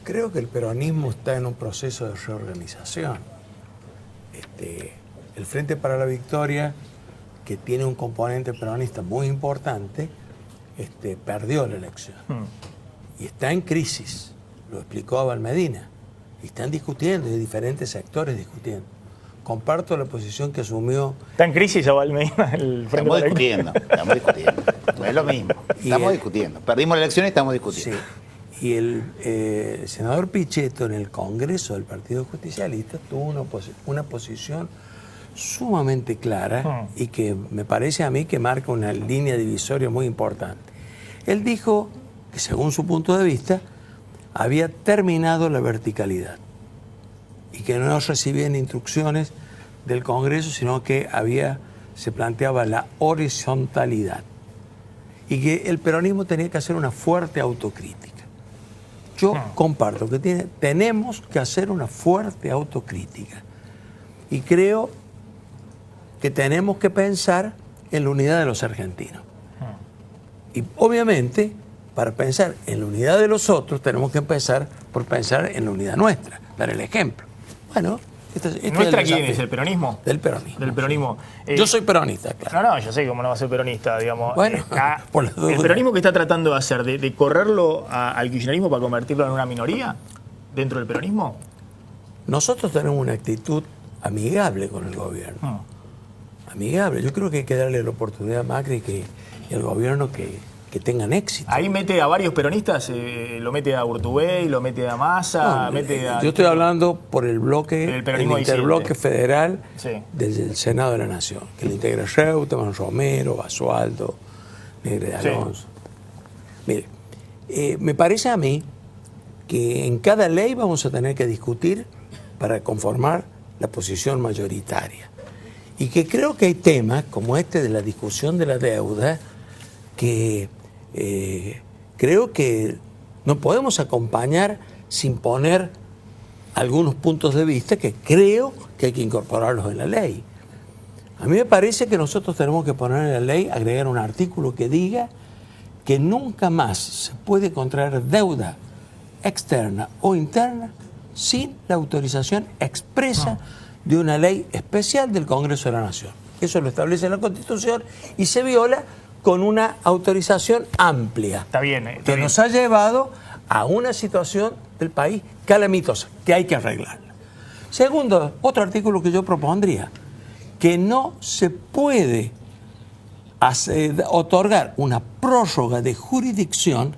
Creo que el peronismo está en un proceso de reorganización. El Frente para la Victoria, que tiene un componente peronista muy importante, perdió la elección. Y está en crisis, lo explicó Abel Medina. Y están discutiendo, y hay diferentes sectores discutiendo. Comparto la posición que asumió... ¿Está en crisis Abel Medina el Frente para la Victoria? Estamos discutiendo. No es lo mismo. Estamos discutiendo. Perdimos la elección y estamos discutiendo. Sí. Y el senador Pichetto en el Congreso del Partido Justicialista tuvo una posición sumamente clara y que me parece a mí que marca una línea divisoria muy importante. Él dijo que según su punto de vista había terminado la verticalidad y que no recibían instrucciones del Congreso, sino que se planteaba la horizontalidad y que el peronismo tenía que hacer una fuerte autocrítica. Yo comparto que tenemos que hacer una fuerte autocrítica y creo que tenemos que pensar en la unidad de los argentinos. Y obviamente, para pensar en la unidad de los otros, tenemos que empezar por pensar en la unidad nuestra, dar el ejemplo. Bueno, ¿Nuestra quién es? ¿El peronismo? Del peronismo. Del peronismo. Yo soy peronista, claro. No, yo sé cómo no va a ser peronista, digamos. Bueno, por la duda. ¿El peronismo que está tratando de hacer, de correrlo al kirchnerismo para convertirlo en una minoría dentro del peronismo? Nosotros tenemos una actitud amigable con el gobierno. Amigable. Yo creo que hay que darle la oportunidad a Macri y al gobierno que tengan éxito. Ahí mete a varios peronistas, lo mete a Urtubey, lo mete a Massa, yo estoy hablando por el bloque, el interbloque federal del Senado de la Nación, que lo integra Reutemann, Romero, Basualdo, Negre de Alonso. Mire, me parece a mí que en cada ley vamos a tener que discutir para conformar la posición mayoritaria. Y que creo que hay temas como este de la discusión de la deuda que creo que no podemos acompañar sin poner algunos puntos de vista que creo que hay que incorporarlos en la ley. A mí me parece que nosotros tenemos que poner en la ley, agregar un artículo que diga que nunca más se puede contraer deuda externa o interna sin la autorización expresa de una ley especial del Congreso de la Nación. Eso lo establece la Constitución y se viola con una autorización amplia. Está bien. Que nos ha llevado a una situación del país calamitosa, que hay que arreglarla. Segundo, otro artículo que yo propondría, que no se puede otorgar una prórroga de jurisdicción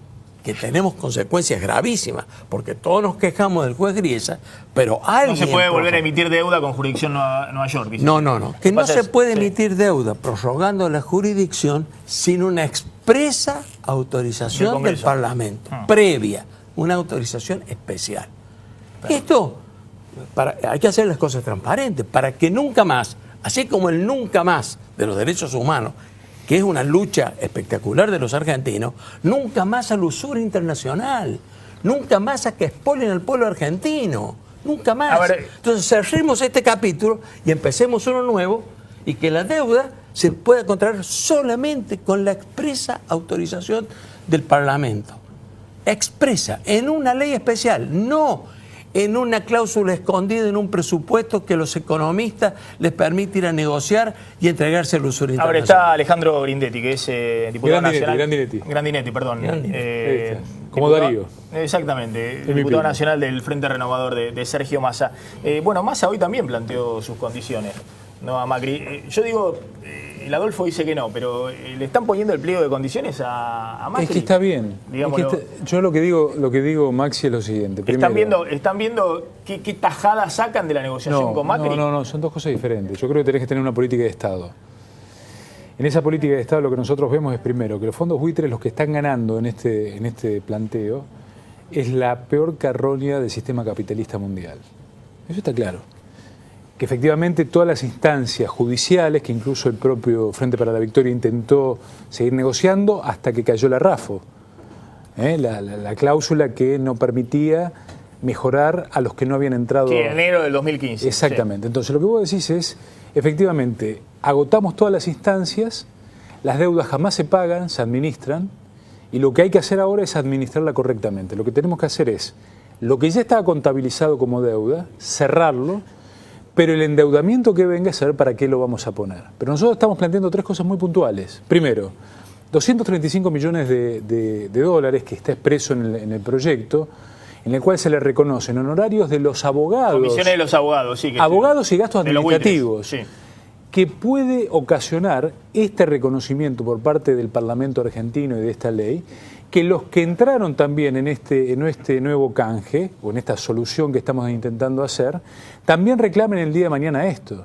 que tenemos consecuencias gravísimas, porque todos nos quejamos del juez Griesa, pero alguien... No se puede volver a emitir deuda con jurisdicción Nueva York. Dice. No. Que no se puede sí. emitir deuda prorrogando la jurisdicción sin una expresa autorización del Parlamento, previa, una autorización especial. Esto, hay que hacer las cosas transparentes, para que nunca más, así como el nunca más de los derechos humanos, que es una lucha espectacular de los argentinos, nunca más a la usura internacional, nunca más a que expolien al pueblo argentino, nunca más. Entonces cerremos este capítulo y empecemos uno nuevo, y que la deuda se pueda contraer solamente con la expresa autorización del Parlamento. Expresa, en una ley especial, no en una cláusula escondida en un presupuesto que los economistas les permite ir a negociar y entregarse al usura internacional. Ahora está Alejandro Grindetti, que es diputado nacional. Grandinetti, perdón. Como Darío. Exactamente, diputado nacional del Frente Renovador de Sergio Massa. Bueno, Massa hoy también planteó sus condiciones, ¿no? A Macri. Yo digo, el Adolfo dice que no, pero ¿le están poniendo el pliego de condiciones a Macri? Es que está bien. Yo lo que digo, Maxi, es lo siguiente. Primero, ¿Están viendo qué tajadas sacan de la negociación con Macri? No, son dos cosas diferentes. Yo creo que tenés que tener una política de Estado. En esa política de Estado lo que nosotros vemos es, primero, que los fondos buitres, los que están ganando en este planteo, es la peor carroña del sistema capitalista mundial. Eso está claro. Que efectivamente todas las instancias judiciales, que incluso el propio Frente para la Victoria intentó seguir negociando hasta que cayó la RAFO, la cláusula que no permitía mejorar a los que no habían entrado... Que en enero del 2015. Exactamente. Sí. Entonces lo que vos decís es, efectivamente, agotamos todas las instancias, las deudas jamás se pagan, se administran, y lo que hay que hacer ahora es administrarla correctamente. Lo que tenemos que hacer es, lo que ya estaba contabilizado como deuda, cerrarlo, pero el endeudamiento que venga es saber para qué lo vamos a poner. Pero nosotros estamos planteando tres cosas muy puntuales. Primero, 235 millones de dólares que está expreso en el proyecto, en el cual se le reconocen honorarios de los abogados. Comisiones de los abogados, sí. Abogados y gastos administrativos. Sí. Que puede ocasionar este reconocimiento por parte del Parlamento argentino y de esta ley, que los que entraron también en este nuevo canje, o en esta solución que estamos intentando hacer, también reclamen el día de mañana esto.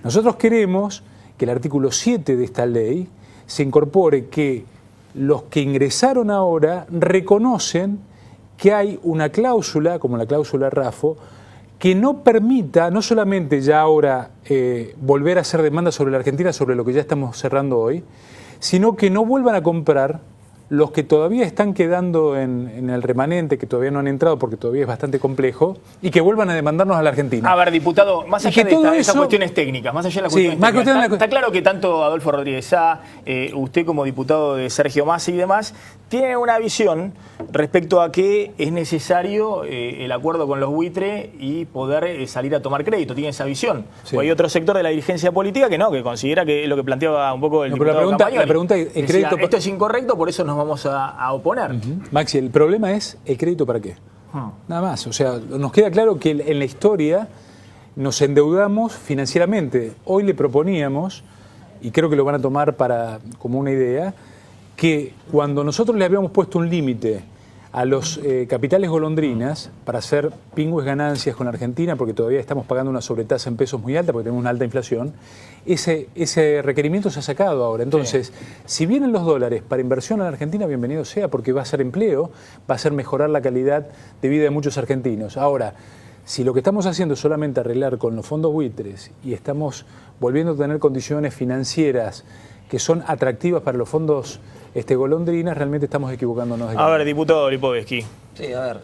Nosotros queremos que el artículo 7 de esta ley se incorpore que los que ingresaron ahora reconocen que hay una cláusula, como la cláusula RAFO, que no permita, no solamente ya ahora volver a hacer demandas sobre la Argentina, sobre lo que ya estamos cerrando hoy, sino que no vuelvan a comprar los que todavía están quedando en el remanente, que todavía no han entrado porque todavía es bastante complejo, y que vuelvan a demandarnos a la Argentina. A ver, diputado, más allá de esas cuestiones técnicas, más allá de las cuestiones técnicas, está claro que tanto Adolfo Rodríguez Sá, usted como diputado de Sergio Massa y demás, tiene una visión respecto a que es necesario el acuerdo con los buitres y poder salir a tomar crédito. Tiene esa visión. Sí. O hay otro sector de la dirigencia política que no, que considera que es lo que planteaba un poco el diputado Campagnoli. La pregunta es, ¿el crédito esto es incorrecto, por eso nos vamos a oponer. Maxi, el problema es ¿el crédito para qué? Nada más. O sea, nos queda claro que en la historia nos endeudamos financieramente. Hoy le proponíamos, y creo que lo van a tomar como una idea, que cuando nosotros le habíamos puesto un límite a los capitales golondrinas para hacer pingües ganancias con Argentina, porque todavía estamos pagando una sobretasa en pesos muy alta, porque tenemos una alta inflación, ese requerimiento se ha sacado ahora. Entonces, si vienen los dólares para inversión en Argentina, bienvenido sea, porque va a ser empleo, va a ser mejorar la calidad de vida de muchos argentinos. Ahora, si lo que estamos haciendo es solamente arreglar con los fondos buitres y estamos volviendo a tener condiciones financieras que son atractivas para los fondos golondrinas, realmente estamos equivocándonos. A ver, diputado Lipovetsky. Sí, a ver,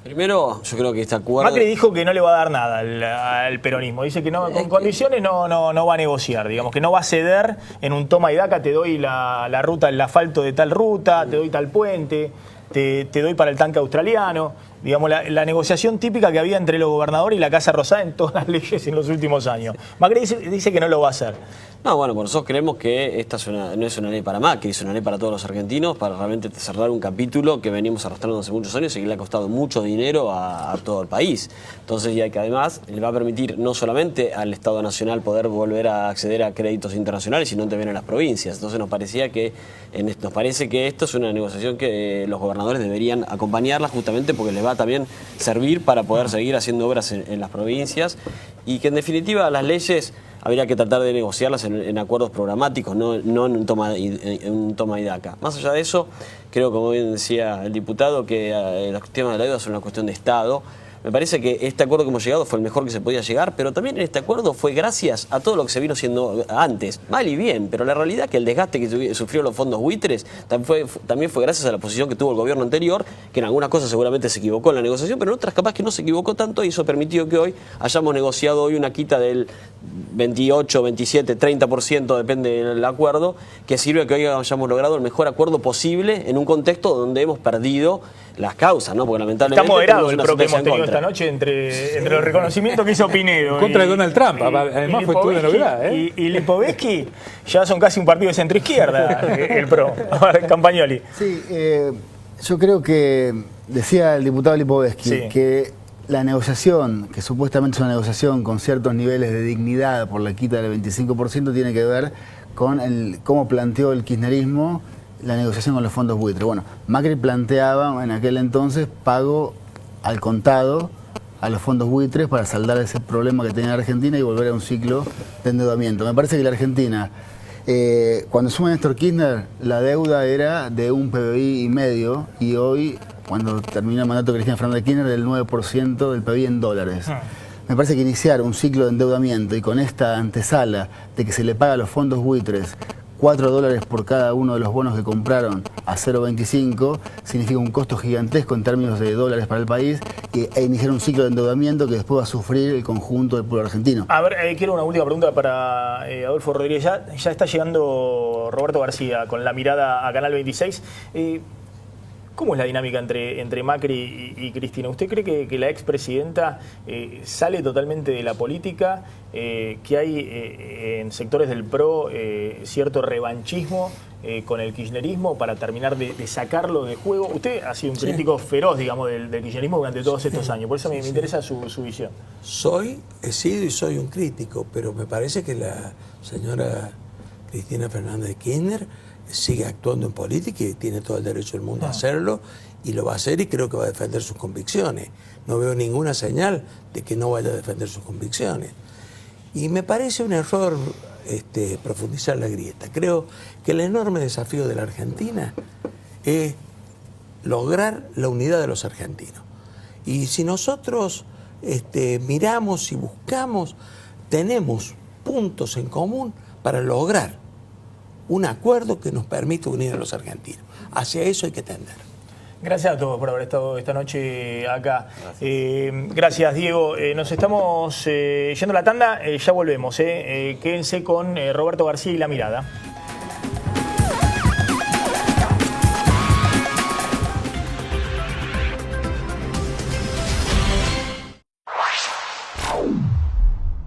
primero yo creo que este acuerdo... Macri dijo que no le va a dar nada al peronismo. Dice que no, con condiciones no va a negociar, digamos, que no va a ceder en un toma y daca, te doy la ruta, el asfalto de tal ruta, te doy tal puente, te doy para el tanque australiano. digamos, la negociación típica que había entre los gobernadores y la Casa Rosada en todas las leyes en los últimos años. Macri dice que no lo va a hacer. No, bueno, por nosotros creemos que esta no es una ley para Macri, es una ley para todos los argentinos, para realmente cerrar un capítulo que venimos arrastrando hace muchos años y que le ha costado mucho dinero a todo el país. Entonces, y que además le va a permitir no solamente al Estado Nacional poder volver a acceder a créditos internacionales, sino también a las provincias. Entonces nos parece que esto es una negociación que los gobernadores deberían acompañarla justamente porque les va a también servir para poder seguir haciendo obras en las provincias y que en definitiva las leyes habría que tratar de negociarlas en acuerdos programáticos, no en un toma y daca. Más allá de eso, creo, como bien decía el diputado, que el tema de la deuda es una cuestión de Estado. Me parece que este acuerdo que hemos llegado fue el mejor que se podía llegar, pero también en este acuerdo fue gracias a todo lo que se vino haciendo antes, mal y bien, pero la realidad es que el desgaste que sufrieron los fondos buitres también fue gracias a la posición que tuvo el gobierno anterior, que en algunas cosas seguramente se equivocó en la negociación, pero en otras capaz que no se equivocó tanto y eso permitió que hoy hayamos negociado hoy una quita del 28, 27, 30%, depende del acuerdo, que sirve a que hoy hayamos logrado el mejor acuerdo posible en un contexto donde hemos perdido las causas, ¿no? Porque lamentablemente está moderado el pro que hemos tenido esta noche entre los reconocimientos que hizo Pinedo. Contra Donald Trump, además fue toda novedad. Y Lipovetsky ya son casi un partido de centro-izquierda, el pro. Campagnoli. Sí, yo creo que, decía el diputado Lipovetsky, que la negociación, que supuestamente es una negociación con ciertos niveles de dignidad por la quita del 25%, tiene que ver con cómo planteó el kirchnerismo la negociación con los fondos buitres. Bueno, Macri planteaba en aquel entonces pago al contado a los fondos buitres para saldar ese problema que tenía la Argentina y volver a un ciclo de endeudamiento. Me parece que la Argentina, cuando asume Néstor Kirchner, la deuda era de un PBI y medio, y hoy, cuando termina el mandato de Cristina Fernández de Kirchner, del 9% del PBI en dólares. Me parece que iniciar un ciclo de endeudamiento y con esta antesala de que se le paga a los fondos buitres $4 por cada uno de los bonos que compraron a 0,25 significa un costo gigantesco en términos de dólares para el país e iniciar un ciclo de endeudamiento que después va a sufrir el conjunto del pueblo argentino. A ver, quiero una última pregunta para Adolfo Rodríguez. Ya está llegando Roberto García con la mirada a Canal 26. ¿Cómo es la dinámica entre Macri y Cristina? ¿Usted cree que la expresidenta sale totalmente de la política? ¿Que hay en sectores del PRO cierto revanchismo con el kirchnerismo para terminar de sacarlo de juego? Usted ha sido un crítico feroz, digamos, del kirchnerismo durante todos estos años. Por eso me interesa su visión. He sido y soy un crítico, pero me parece que la señora Cristina Fernández de Kirchner sigue actuando en política y tiene todo el derecho del mundo a hacerlo y lo va a hacer y creo que va a defender sus convicciones. No veo ninguna señal de que no vaya a defender sus convicciones. Y me parece un error profundizar la grieta. Creo que el enorme desafío de la Argentina es lograr la unidad de los argentinos. Y si nosotros miramos y buscamos, tenemos puntos en común para lograr un acuerdo que nos permite unir a los argentinos. Hacia eso hay que tender. Gracias a todos por haber estado esta noche acá. Gracias, Diego. Nos estamos yendo a la tanda, ya volvemos. Quédense con Roberto García y La Mirada.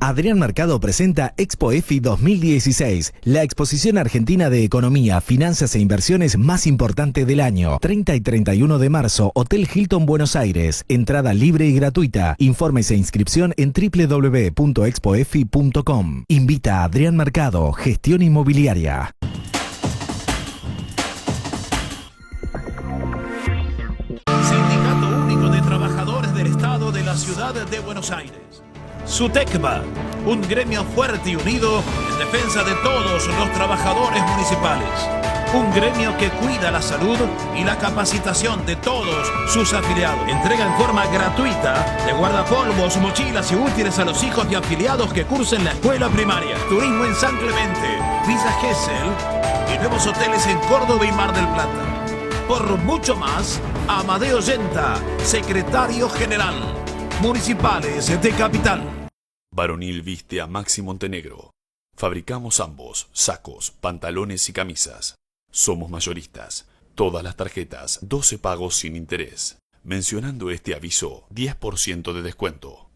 Adrián Mercado presenta Expo EFI 2016, la exposición argentina de economía, finanzas e inversiones más importante del año. 30 y 31 de marzo, Hotel Hilton Buenos Aires. Entrada libre y gratuita. Informes e inscripción en www.expoefi.com. Invita a Adrián Mercado, Gestión Inmobiliaria. Sindicato Único de Trabajadores del Estado de la Ciudad de Buenos Aires. SUTECBA, un gremio fuerte y unido en defensa de todos los trabajadores municipales. Un gremio que cuida la salud y la capacitación de todos sus afiliados. Entrega en forma gratuita de guardapolvos, mochilas y útiles a los hijos de afiliados que cursen la escuela primaria. Turismo en San Clemente, Villa Gesell y nuevos hoteles en Córdoba y Mar del Plata. Por mucho más, Amadeo Yenta, secretario general. Municipales de Capital. Varonil viste a Maxi Montenegro. Fabricamos ambos, sacos, pantalones y camisas. Somos mayoristas. Todas las tarjetas, 12 pagos sin interés. Mencionando este aviso, 10% de descuento.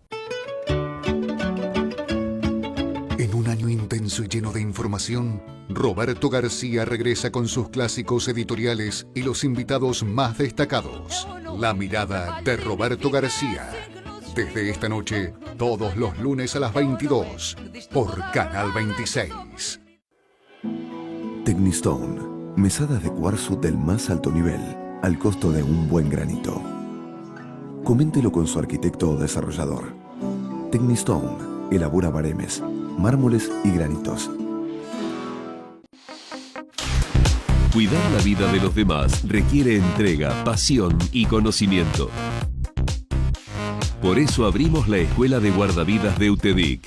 En un año intenso y lleno de información, Roberto García regresa con sus clásicos editoriales y los invitados más destacados. La mirada de Roberto García. Desde esta noche, todos los lunes a las 22, por Canal 26. Tecnistone, mesadas de cuarzo del más alto nivel, al costo de un buen granito. Coméntelo con su arquitecto o desarrollador. Tecnistone elabora baremes, mármoles y granitos. Cuidar la vida de los demás requiere entrega, pasión y conocimiento. Por eso abrimos la Escuela de Guardavidas de UTEDIC,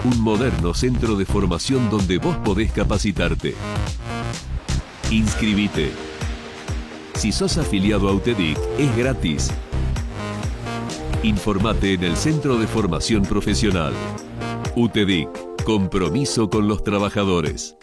un moderno centro de formación donde vos podés capacitarte. Inscribite. Si sos afiliado a UTEDIC, es gratis. Informate en el Centro de Formación Profesional. UTEDIC, compromiso con los trabajadores.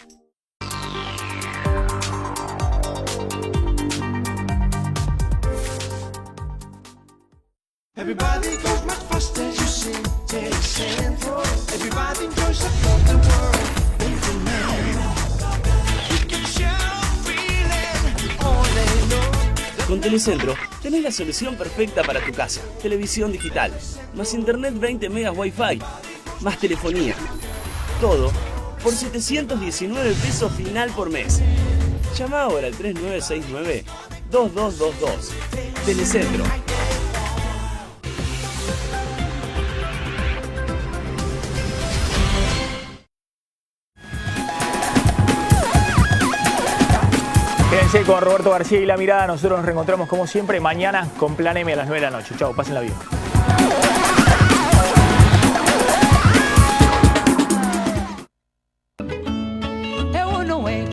Everybody goes much faster as you sing, Telecentro. Everybody enjoys the world. You can shout feeling all day long. Con Telecentro tenés la solución perfecta para tu casa. Televisión digital, más internet 20 megas Wi-Fi, más telefonía. Todo por 719 pesos final por mes. Llama ahora al 3969-2222. Telecentro. Quédense con Roberto García y La Mirada. Nosotros nos reencontramos como siempre mañana con Plan M a las 9 de la noche. Chau, pásenla bien.